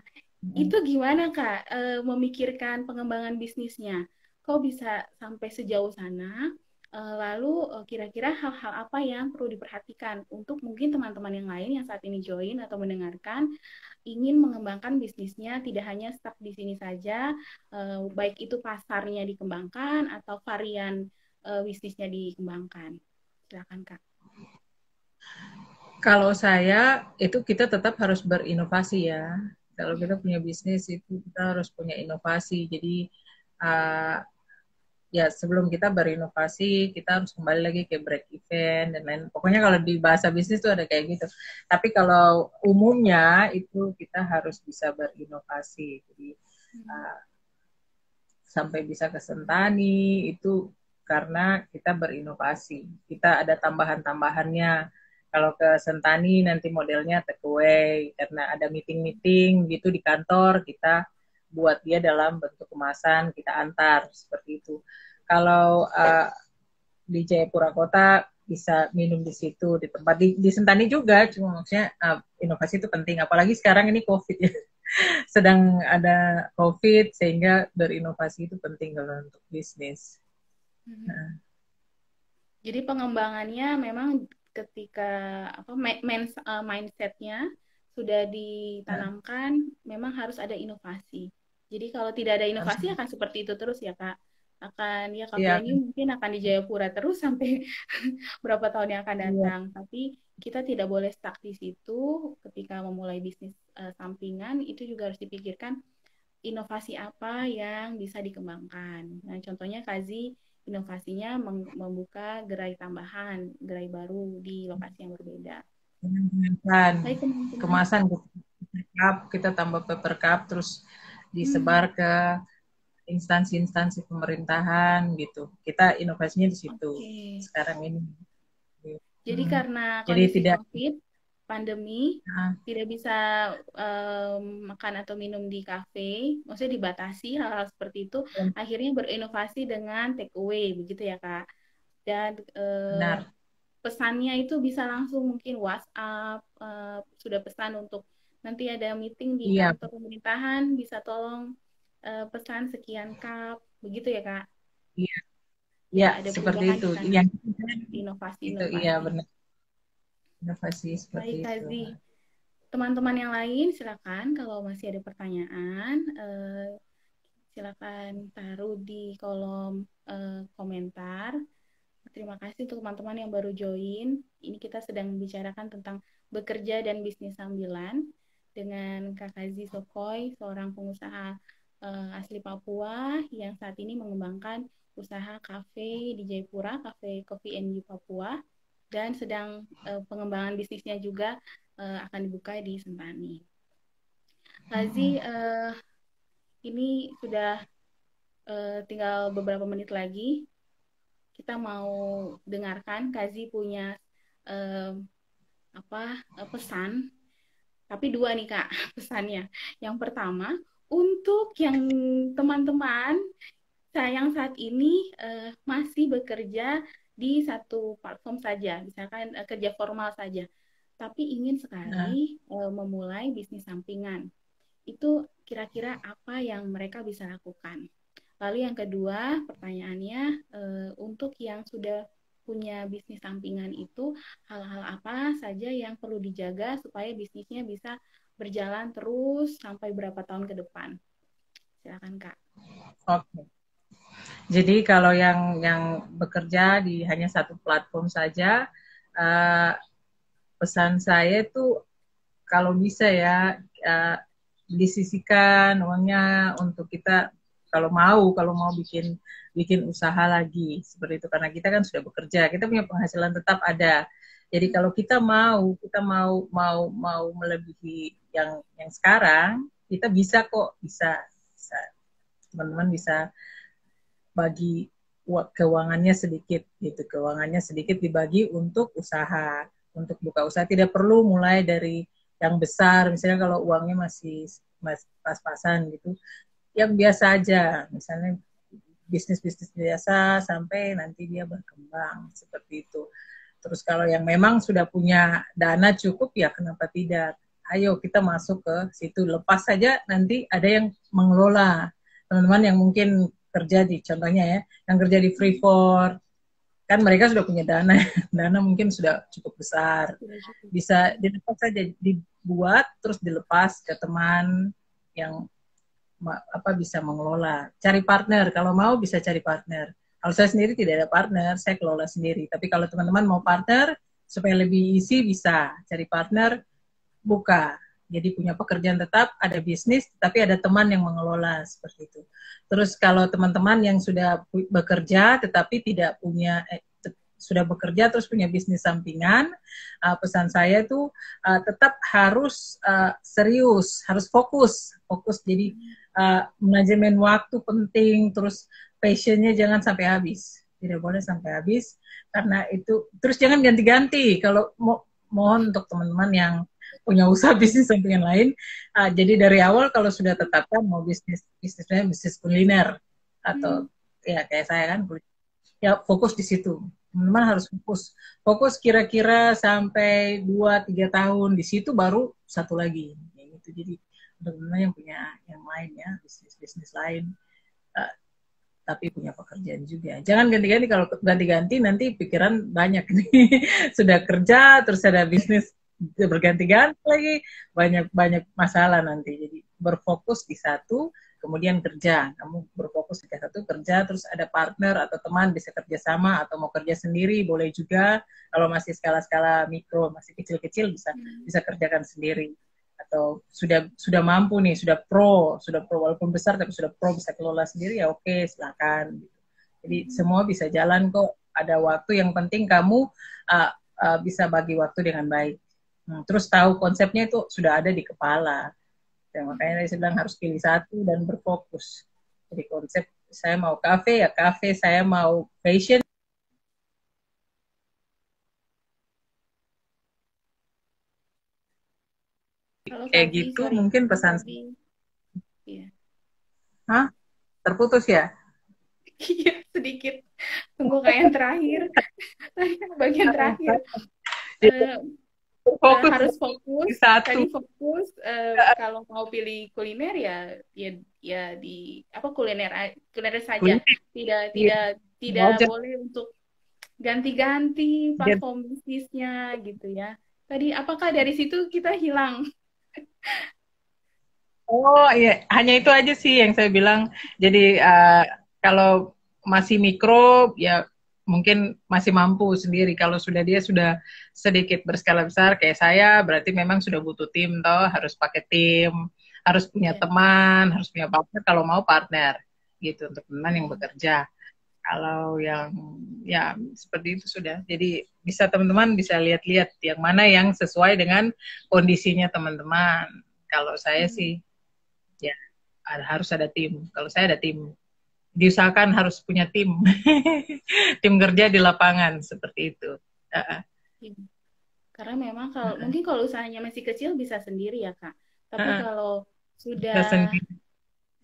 itu gimana Kak memikirkan pengembangan bisnisnya? Kok bisa sampai sejauh sana? Lalu kira-kira hal-hal apa yang perlu diperhatikan untuk mungkin teman-teman yang lain yang saat ini join atau mendengarkan ingin mengembangkan bisnisnya tidak hanya stuck di sini saja, baik itu pasarnya dikembangkan atau varian bisnisnya dikembangkan. Silakan Kak. Kalau saya itu kita tetap harus berinovasi ya. Kalau Ya. kita punya bisnis itu kita harus punya inovasi. Jadi uh, ya sebelum kita berinovasi kita harus kembali lagi ke break even dan lain. Pokoknya kalau di bahasa bisnis itu ada kayak gitu. Tapi kalau umumnya itu kita harus bisa berinovasi. Jadi uh, sampai bisa ke Sentani itu karena kita berinovasi. Kita ada tambahan-tambahannya. Kalau ke Sentani nanti modelnya take away karena ada meeting-meeting gitu di kantor, kita buat dia dalam bentuk kemasan, kita antar seperti itu. Kalau di Jayapura Kota bisa minum di situ di tempat di Sentani juga, cuma maksudnya inovasi itu penting, apalagi sekarang ini COVID ya. Sedang ada COVID sehingga berinovasi itu penting kalau untuk bisnis. Nah, Jadi pengembangannya memang ketika mindsetnya sudah nah, ditanamkan, memang harus ada inovasi. Jadi kalau tidak ada harus inovasi akan seperti itu terus ya Kak. Akan ya ya, ini mungkin akan di Jayapura terus sampai berapa tahun yang akan iya. datang. Tapi kita tidak boleh stuck di situ ketika memulai bisnis sampingan, itu juga harus dipikirkan inovasi apa yang bisa dikembangkan. Nah, contohnya Kazi inovasinya membuka gerai tambahan, gerai baru di lokasi yang berbeda. Kemasan, Baik teman-teman. kemasan cup, kita tambah paper cup terus Hmm, disebar ke instansi-instansi pemerintahan gitu. Kita inovasinya di situ oke. sekarang ini. Jadi karena Jadi kondisi tidak COVID, pandemi, tidak bisa makan atau minum di kafe, maksudnya dibatasi hal-hal seperti itu, akhirnya berinovasi dengan take away, begitu ya Kak. Dan benar. pesannya itu bisa langsung mungkin WhatsApp, sudah pesan untuk nanti ada meeting di Iya, kantor pemerintahan, bisa tolong pesan sekian cup, begitu ya Kak? iya, iya, Ya, ada seperti perubahan itu. di sana, Yang itu iya inovasi-inovasi. benar, inovasi seperti Baik, itu. Kazi. Teman-teman yang lain, silakan kalau masih ada pertanyaan, silakan taruh di kolom komentar. Terima kasih untuk teman-teman yang baru join. Ini kita sedang membicarakan tentang bekerja dan bisnis sambilan dengan Kak Kazi Sokoy, seorang pengusaha asli Papua yang saat ini mengembangkan usaha kafe di Jayapura, Cafe Coffee and You Papua, dan sedang pengembangan bisnisnya juga akan dibuka di Sentani. Kazi, ini sudah tinggal beberapa menit lagi. Kita mau dengarkan Kazi punya eh, pesan, tapi dua nih Kak pesannya. Yang pertama, untuk yang teman-teman saya yang saat ini masih bekerja di satu platform saja, misalkan kerja formal saja, tapi ingin Nah, sekali memulai bisnis sampingan. Itu kira-kira apa yang mereka bisa lakukan? Lalu yang kedua, pertanyaannya, untuk yang sudah punya bisnis sampingan itu, hal-hal apa saja yang perlu dijaga supaya bisnisnya bisa berjalan terus sampai berapa tahun ke depan? Silakan Kak. oke. Jadi kalau yang bekerja di hanya satu platform saja, uh, pesan saya itu kalau bisa ya disisihkan uangnya untuk kita kalau mau bikin bikin usaha lagi seperti itu, karena kita kan sudah bekerja, kita punya penghasilan tetap ada. Jadi kalau kita mau melebihi yang sekarang, kita bisa kok, bisa teman-teman bisa bagi keuangannya sedikit gitu, keuangannya sedikit dibagi untuk usaha, untuk buka usaha. Tidak perlu mulai dari yang besar, misalnya kalau uangnya masih pas-pasan gitu, yang biasa aja, misalnya bisnis-bisnis biasa sampai nanti dia berkembang seperti itu. Terus kalau yang memang sudah punya dana cukup, ya kenapa tidak? Ayo kita masuk ke situ, lepas saja nanti ada yang mengelola. Teman-teman yang mungkin kerja di, contohnya ya, yang kerja di Freeport, kan mereka sudah punya dana, dana mungkin sudah cukup besar, Sudah cukup. bisa dilepas saja, dibuat terus dilepas ke teman yang bisa mengelola. Cari partner, kalau mau bisa cari partner. Kalau saya sendiri tidak ada partner, saya kelola sendiri. Tapi kalau teman-teman mau partner supaya lebih easy, bisa cari partner, buka. Jadi punya pekerjaan tetap, ada bisnis, tapi ada teman yang mengelola seperti itu. Terus kalau teman-teman yang sudah bekerja tetapi tidak punya sudah bekerja terus punya bisnis sampingan, pesan saya itu tetap harus serius, harus fokus. Jadi manajemen waktu penting, terus passionnya jangan sampai habis, tidak boleh sampai habis, karena itu terus jangan ganti-ganti. Kalau mohon untuk teman-teman yang punya usaha bisnis sampingan lain, jadi dari awal kalau sudah tetapkan mau bisnis kuliner atau ya kayak saya kan, ya fokus di situ. Teman-teman harus fokus kira-kira sampai 2-3 tahun, di situ baru satu lagi kayak gitu. Jadi teman-teman yang punya yang lain ya, bisnis lain, uh, tapi punya pekerjaan juga, jangan ganti-ganti. Kalau ganti-ganti nanti pikiran banyak nih. Sudah kerja terus ada bisnis berganti-ganti lagi, banyak masalah nanti. Jadi berfokus di satu, kemudian kerja. Kamu berfokus di satu, kerja, terus ada partner atau teman, bisa kerja sama, atau mau kerja sendiri boleh juga. Kalau masih skala-skala mikro, masih kecil-kecil, bisa kerjakan sendiri. Atau sudah mampu nih, sudah pro walaupun besar tapi sudah pro, bisa kelola sendiri, ya oke, silakan. Jadi semua bisa jalan kok. Ada waktu, yang penting kamu bisa bagi waktu dengan baik. Terus tahu konsepnya itu sudah ada di kepala. Ya, makanya saya bilang harus pilih satu dan berfokus. Jadi konsep saya mau kafe, ya kafe, saya mau fashion. Halo Kayak Kazi, gitu mungkin suaranya pesan. tadi. Iya. Hah? Terputus ya? Iya, sedikit. Tunggu kayak yang terakhir. Tadi kan bagian terakhir. Jadi Eh, fokus harus di fokus. satu. Tadi fokus. Kalau mau pilih kuliner ya, ya, ya di apa kuliner saja. Kuliner. Tidak, Iya, tidak, tidak wajar. boleh untuk ganti-ganti Dan- platform bisnisnya gitu ya. Tadi apakah dari situ kita hilang? Oh iya, hanya itu aja sih yang saya bilang. Jadi kalau masih mikro ya mungkin masih mampu sendiri. Kalau sudah dia sudah sedikit berskala besar kayak saya, berarti memang sudah butuh tim toh, harus pakai tim, harus punya Ya. teman, harus punya partner kalau mau partner gitu untuk teman yang Hmm. bekerja. Kalau yang ya seperti itu sudah. Jadi bisa teman-teman bisa lihat-lihat yang mana yang sesuai dengan kondisinya teman-teman. Kalau saya Hmm. sih ya harus ada tim. Kalau saya ada tim, diusahakan harus punya tim, tim kerja di lapangan seperti itu. Ya. Karena memang kalau mungkin kalau usahanya masih kecil bisa sendiri ya Kak. Tapi kalau Bisa sudah sendiri.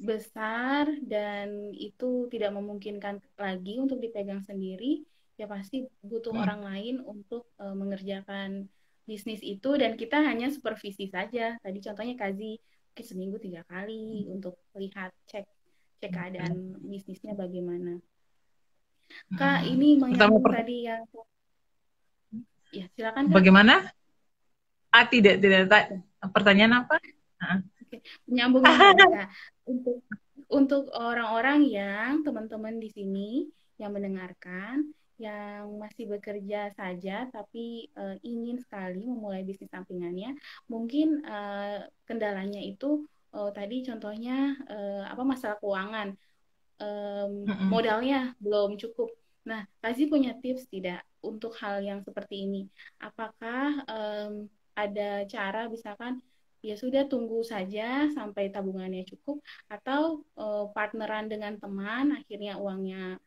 besar dan itu tidak memungkinkan lagi untuk dipegang sendiri, ya pasti butuh orang lain untuk mengerjakan bisnis itu dan kita hanya supervisi saja. Tadi contohnya Kazi mungkin seminggu 3 kali untuk lihat cek cek keadaan bisnisnya bagaimana. Kak, ini Pertama, menyambung tadi yang ya silakan Kak. bagaimana? Tidak. Pertanyaan apa? Oke, menyambung yang tadi Kak. Untuk orang-orang yang teman-teman di sini yang mendengarkan, yang masih bekerja saja tapi ingin sekali memulai bisnis sampingannya, mungkin kendalanya itu tadi contohnya apa masalah keuangan, modalnya belum cukup. Nah, Kazi punya tips tidak untuk hal yang seperti ini? Apakah ada cara misalkan ya sudah tunggu saja sampai tabungannya cukup atau partneran dengan teman akhirnya uangnya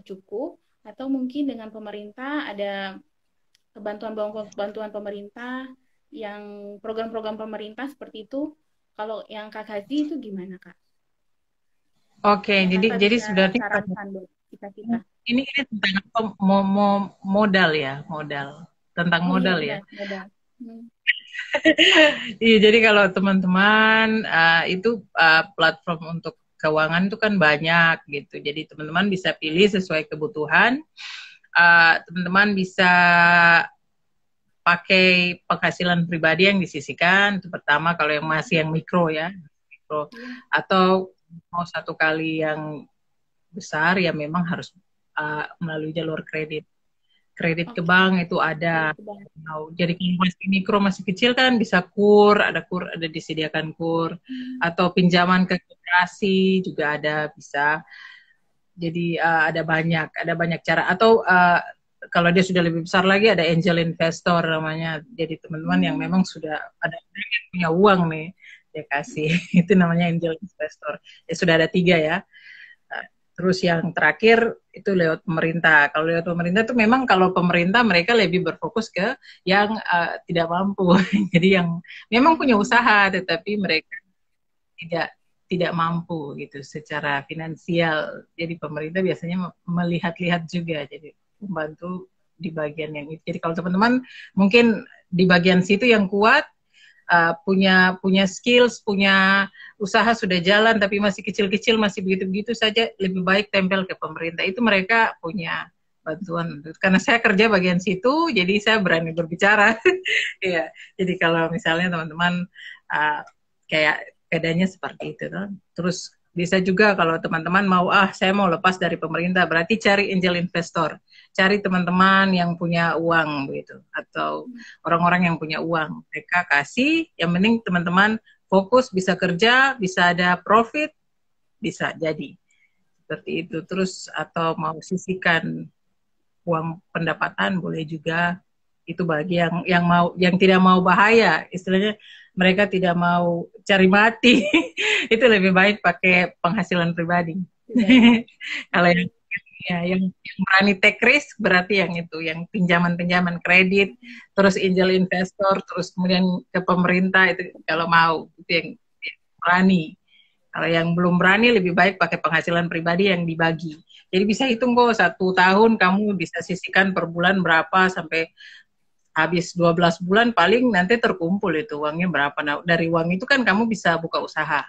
cukup atau mungkin dengan pemerintah ada bantuan pemerintah yang program-program pemerintah seperti itu. Kalau yang Kak Kazi itu gimana Kak? Oke, Yang jadi Kakak jadi bisa sebenarnya sarankan buat kita-kita. ini tentang apa? Modal ya, modal. Tentang Oh iya modal ya. benar, modal. Hmm. Iya, jadi kalau teman-teman itu platform untuk keuangan itu kan banyak gitu. Jadi teman-teman bisa pilih sesuai kebutuhan. Teman-teman bisa pakai penghasilan pribadi yang disisihkan. Itu pertama kalau yang masih yang mikro ya, mikro. Iya. Atau mau satu kali yang besar ya memang harus melalui jalur kredit. Kredit ke Oke. bank itu ada. Kredit ke bank. Jadi kalau masih mikro masih kecil kan bisa kur, ada disediakan kur, Hmm. atau pinjaman ke koperasi juga ada bisa. Jadi ada banyak cara. Atau kalau dia sudah lebih besar lagi ada angel investor namanya. Jadi teman-teman yang Hmm. memang sudah ada yang punya uang nih dia kasih itu namanya angel investor. Ya sudah ada 3 ya. Terus yang terakhir itu lewat pemerintah. Kalau lewat pemerintah itu memang kalau pemerintah mereka lebih berfokus ke yang tidak mampu. Jadi yang memang punya Hmm. usaha tetapi mereka tidak tidak mampu gitu secara finansial. Jadi pemerintah biasanya melihat-lihat juga jadi membantu di bagian yang itu. Jadi kalau teman-teman mungkin di bagian situ yang kuat punya skills, punya usaha sudah jalan tapi masih kecil-kecil, masih begitu-begitu saja, lebih baik tempel ke pemerintah. Itu mereka punya bantuan. Karena saya kerja bagian situ, jadi saya berani berbicara. Iya. Jadi kalau misalnya teman-teman kayak keadaannya seperti itu, kan. Terus bisa juga kalau teman-teman mau saya mau lepas dari pemerintah, berarti cari angel investor, cari teman-teman yang punya uang begitu, atau orang-orang yang punya uang, mereka kasih, yang penting teman-teman fokus bisa kerja, bisa ada profit, bisa jadi seperti itu. Terus atau mau sisihkan uang pendapatan boleh juga, itu bagi yang tidak mau bahaya, istilahnya mereka tidak mau cari mati. Itu lebih baik pakai penghasilan pribadi. Kalau yang berani take risk berarti yang itu, yang pinjaman kredit, terus angel investor, terus kemudian ke pemerintah itu kalau mau itu yang berani Kalau yang belum berani lebih baik pakai penghasilan pribadi yang dibagi. Jadi bisa hitung kok 1 tahun kamu bisa sisihkan per bulan berapa sampai habis 12 bulan paling nanti terkumpul itu uangnya berapa. Nah, dari uang itu kan kamu bisa buka usaha.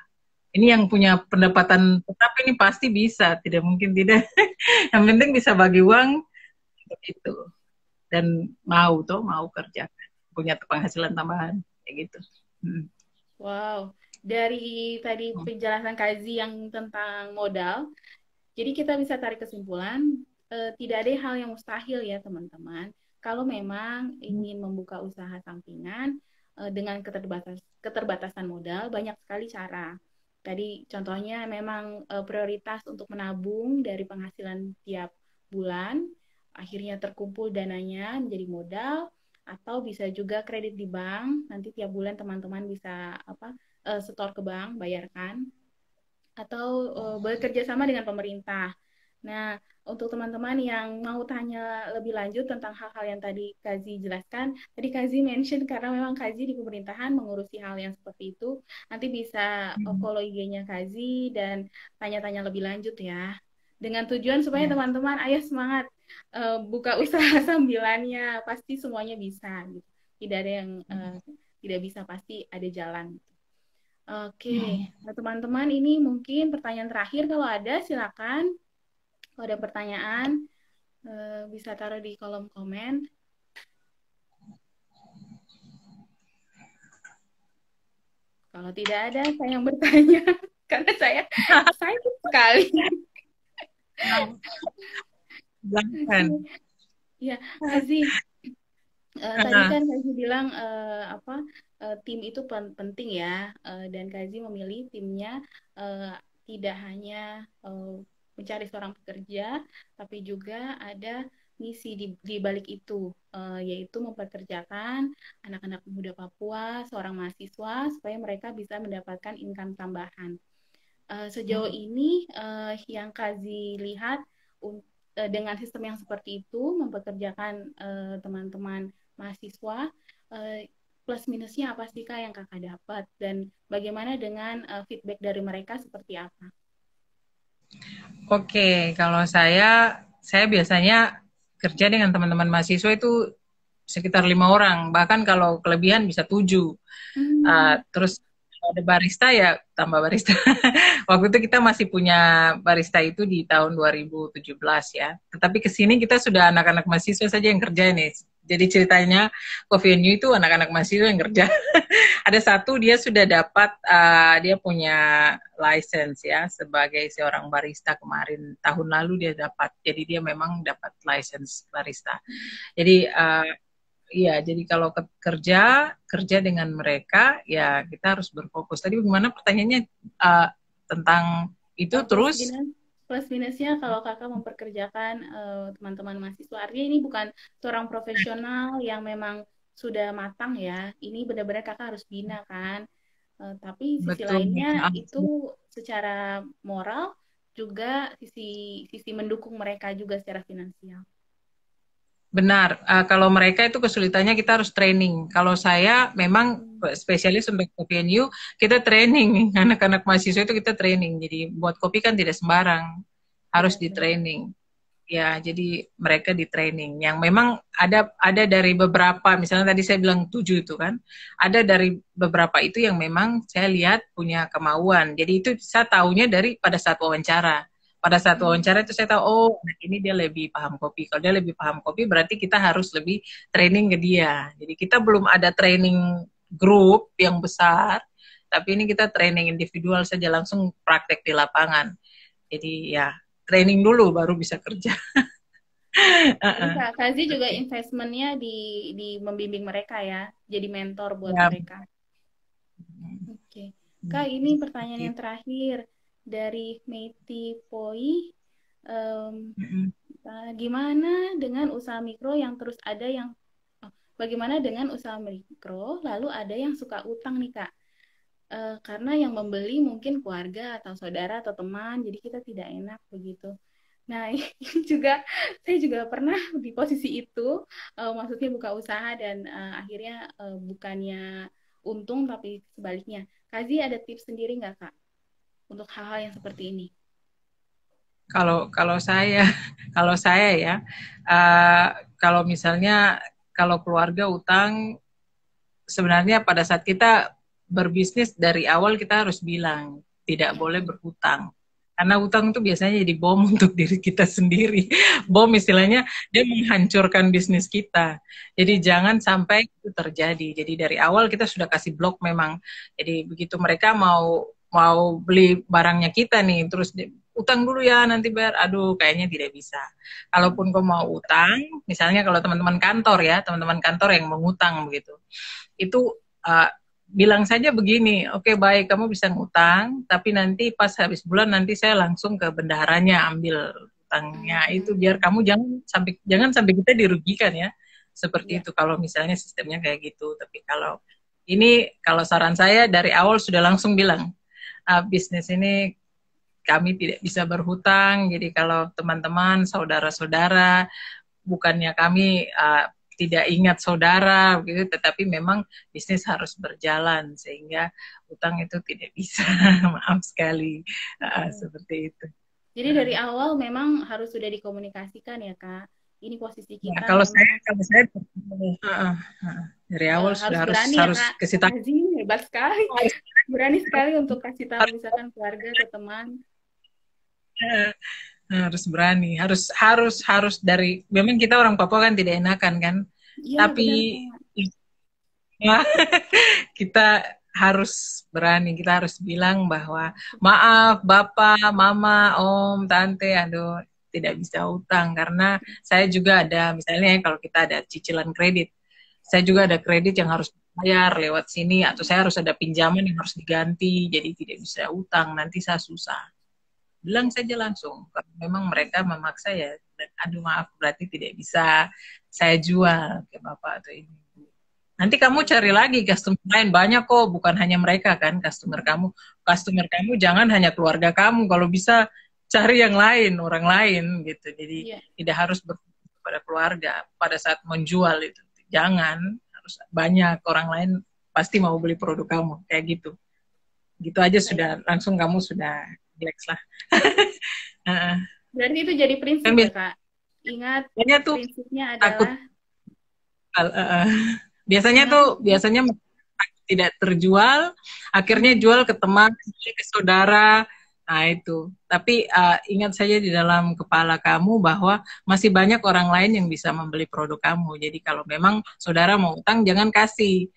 Ini yang punya pendapatan tetap ini pasti bisa, tidak mungkin tidak. Yang penting bisa bagi uang itu dan mau kerja, punya penghasilan tambahan kayak gitu. Hmm. Wow, dari tadi penjelasan Kazi yang tentang modal, jadi kita bisa tarik kesimpulan, tidak ada hal yang mustahil ya teman-teman. Kalau memang ingin membuka usaha sampingan dengan keterbatasan modal, banyak sekali cara. Tadi contohnya memang prioritas untuk menabung dari penghasilan tiap bulan, akhirnya terkumpul dananya menjadi modal, atau bisa juga kredit di bank, nanti tiap bulan teman-teman bisa setor ke bank, bayarkan atau bekerja sama dengan pemerintah. Nah, untuk teman-teman yang mau tanya lebih lanjut tentang hal-hal yang tadi Kazi jelaskan, tadi Kazi mention karena memang Kazi di pemerintahan mengurusi hal yang seperti itu, nanti bisa follow IG-nya Kazi dan tanya-tanya lebih lanjut ya. Dengan tujuan supaya Ya. teman-teman, ayo semangat buka usaha sambilannya, pasti semuanya bisa. Gitu. Tidak ada yang tidak bisa, pasti ada jalan. Oke, nah teman-teman ini mungkin pertanyaan terakhir kalau ada silakan. Kalau ada pertanyaan bisa taruh di kolom komen. Kalau tidak ada saya yang bertanya karena saya excited sekali. Silahkan. Ya, Kazi, tadi kan Kazi bilang tim itu penting ya, dan Kazi memilih timnya tidak hanya mencari seorang pekerja, tapi juga ada misi di balik itu, yaitu mempekerjakan anak-anak muda Papua, seorang mahasiswa, supaya mereka bisa mendapatkan income tambahan. Sejauh ini yang Kazi lihat dengan sistem yang seperti itu mempekerjakan teman-teman mahasiswa, plus minusnya apa sih Kak yang Kakak dapat dan bagaimana dengan feedback dari mereka seperti apa? Oke, kalau saya biasanya kerja dengan teman-teman mahasiswa itu sekitar 5 orang, bahkan kalau kelebihan bisa 7. Terus ada barista ya tambah barista. Waktu itu kita masih punya barista itu di tahun 2017 ya. Tetapi ke sini kita sudah anak-anak mahasiswa saja yang kerja nih. Jadi ceritanya Coffee New itu anak-anak mahasiswa yang kerja. Ada satu dia sudah dapat dia punya license ya sebagai seorang barista kemarin tahun lalu dia dapat. Jadi dia memang dapat license barista. Jadi iya, jadi kalau kerja dengan mereka, ya kita harus berfokus. Tadi bagaimana pertanyaannya tentang itu Plus terus? minus plus minusnya kalau kakak memperkerjakan teman-teman mahasiswa, artinya ini bukan seorang profesional yang memang sudah matang ya, ini benar-benar kakak harus bina kan. Tapi sisi Betul. lainnya itu secara moral juga sisi sisi mendukung mereka juga secara finansial. Benar, kalau mereka itu kesulitannya kita harus training. Kalau saya memang spesialis untuk kopi NU, kita training. Anak-anak mahasiswa itu kita training. Jadi buat kopi kan tidak sembarang, harus di Benar-benar. training. Ya, jadi mereka di training. Yang memang ada dari beberapa, misalnya tadi saya bilang 7 itu kan, ada dari beberapa itu yang memang saya lihat punya kemauan. Jadi itu saya tahunya dari pada saat wawancara. Pada saat wawancara itu saya tahu, oh ini dia lebih paham kopi. Kalau dia lebih paham kopi, berarti kita harus lebih training ke dia. Jadi kita belum ada training grup yang besar, tapi ini kita training individual saja langsung praktek di lapangan. Jadi ya training dulu baru bisa kerja. Jadi Kak Kazi juga investmentnya di membimbing mereka ya, jadi mentor buat Ya, mereka. Oke, Kak ini pertanyaan yang terakhir dari Meiti Poi. Em, gimana dengan usaha mikro yang terus ada yang bagaimana dengan usaha mikro lalu ada yang suka utang nih Kak? Karena yang membeli mungkin keluarga atau saudara atau teman, jadi kita tidak enak begitu. Nah, ini juga saya juga pernah di posisi itu, maksudnya buka usaha dan akhirnya bukannya untung tapi sebaliknya. Kazi ada tips sendiri nggak Kak untuk hal-hal yang seperti ini? Kalau kalau saya kalau saya ya, uh, kalau misalnya kalau keluarga utang, sebenarnya pada saat kita berbisnis dari awal kita harus bilang tidak Ya, boleh berhutang. Karena hutang itu biasanya jadi bom untuk diri kita sendiri. Bom istilahnya dia menghancurkan bisnis kita. Jadi jangan sampai itu terjadi. Jadi dari awal kita sudah kasih blok memang. Jadi begitu mereka mau mau beli barangnya kita nih, terus utang dulu ya nanti bayar. Aduh, kayaknya tidak bisa. Kalaupun kau mau utang, misalnya kalau teman-teman kantor ya, teman-teman kantor yang mengutang begitu itu uh, bilang saja begini, oke okay, baik kamu bisa ngutang, tapi nanti pas habis bulan nanti saya langsung ke bendaharanya ambil utangnya itu biar kamu jangan sampai kita dirugikan ya. Seperti ya. itu kalau misalnya sistemnya kayak gitu. Tapi kalau ini kalau saran saya dari awal sudah langsung bilang bisnis ini kami tidak bisa berhutang. Jadi kalau teman-teman, saudara-saudara, bukannya kami tidak ingat saudara gitu, tetapi memang bisnis harus berjalan sehingga utang itu tidak bisa. Maaf sekali seperti itu. Jadi dari awal memang harus sudah dikomunikasikan ya Kak. Ini posisi Nah, kita kalau saya memang kalau saya dari awal harus sudah harus berani ya harus Kak. kasih tahu. Haji hebat sekali. Harus, Berani sekali untuk kasih tahu harus, misalkan keluarga atau teman. harus berani, harus dari memang kita orang Papua kan tidak enakan kan, Iya tapi benar Kak. ya, kita harus berani, kita harus bilang bahwa maaf Bapak, Mama, Om, Tante, aduh tidak bisa utang karena saya juga ada misalnya kalau kita ada cicilan kredit, saya juga ada kredit yang harus bayar lewat sini atau saya harus ada pinjaman yang harus diganti, jadi tidak bisa utang, nanti saya susah. Bilang Iya. saja langsung, kalau memang mereka memaksa ya, aduh maaf berarti tidak bisa saya jual ke Bapak atau Ibu. Nanti kamu cari lagi customer lain, banyak kok, bukan hanya mereka kan customer kamu. Customer kamu jangan hanya keluarga kamu, kalau bisa cari yang lain, orang lain gitu. Jadi Iya. tidak harus berfokus pada keluarga pada saat menjual itu. Jangan, harus banyak orang lain pasti mau beli produk kamu, kayak gitu. Gitu aja Baik. sudah, langsung kamu sudah relax lah. Berarti itu jadi Kan prinsip ya Kak. Ingat biasanya tuh prinsipnya takut, adalah biasanya ingat tuh biasanya tidak terjual, akhirnya jual ke teman, ke saudara. Nah itu. Tapi ingat saja di dalam kepala kamu bahwa masih banyak orang lain yang bisa membeli produk kamu. Jadi kalau memang saudara mau utang, jangan kasih.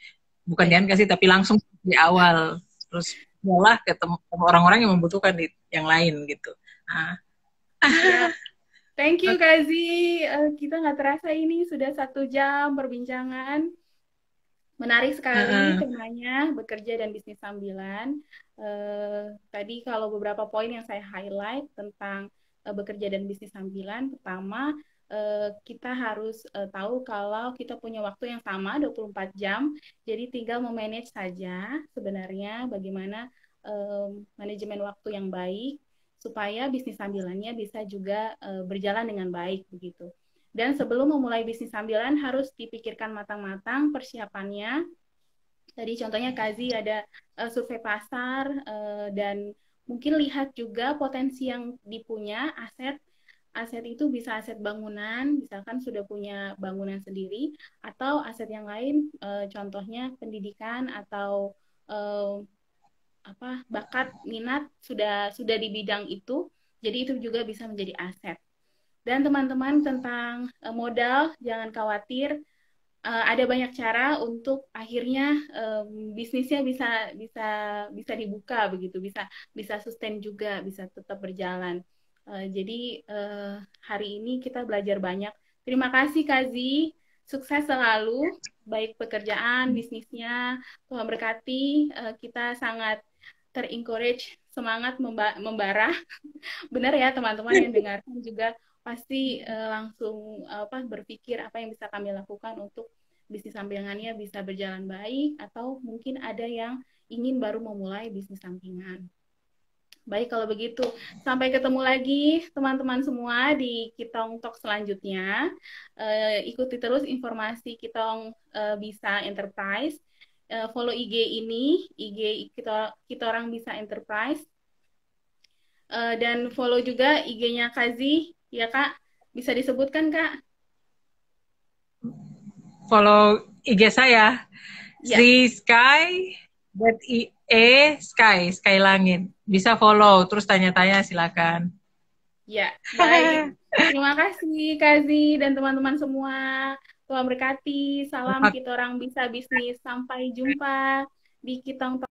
Bukan baik. jangan kasih, tapi langsung di awal. Terus malah ke orang-orang yang membutuhkan yang lain gitu. Nah, Siap. Thank you Kazi. Kita nggak terasa ini sudah 1 jam perbincangan. Menarik sekali temanya bekerja dan bisnis sambilan. Tadi kalau beberapa poin yang saya highlight tentang bekerja dan bisnis sambilan, pertama kita harus tahu kalau kita punya waktu yang sama 24 jam, jadi tinggal memanage saja sebenarnya bagaimana manajemen waktu yang baik supaya bisnis sambilannya bisa juga berjalan dengan baik begitu. Dan sebelum memulai bisnis sambilan harus dipikirkan matang-matang persiapannya. Tadi contohnya Kazi ada survei pasar dan mungkin lihat juga potensi yang dipunya aset. Aset itu bisa aset bangunan, misalkan sudah punya bangunan sendiri, atau aset yang lain, contohnya pendidikan atau bakat minat sudah di bidang itu, jadi itu juga bisa menjadi aset. Dan teman-teman tentang modal, jangan khawatir, ada banyak cara untuk akhirnya bisnisnya bisa bisa bisa dibuka begitu, bisa bisa sustain juga, bisa tetap berjalan. Jadi hari ini kita belajar banyak. Terima kasih Kazi, sukses selalu, baik pekerjaan, bisnisnya, Tuhan berkati. Kita sangat ter-encourage, semangat membara. Benar ya teman-teman yang dengarkan juga pasti langsung berpikir apa yang bisa kami lakukan untuk bisnis sampingannya bisa berjalan baik atau mungkin ada yang ingin baru memulai bisnis sampingan. Baik kalau begitu, sampai ketemu lagi teman-teman semua di Kitong Talk selanjutnya. Ikuti terus informasi Kitong Bisa Enterprise. Follow IG ini, IG kita orang bisa Enterprise. Dan follow juga IG-nya Kazi, ya Kak. Bisa disebutkan Kak? Follow IG saya, Ya, Sri Sky, Sky, Sky Langit. Bisa follow, terus tanya-tanya silakan. ya, baik. Terima kasih Kazi dan teman-teman semua. Tuhan berkati. Salam kita orang bisa bisnis. Sampai jumpa di Kitong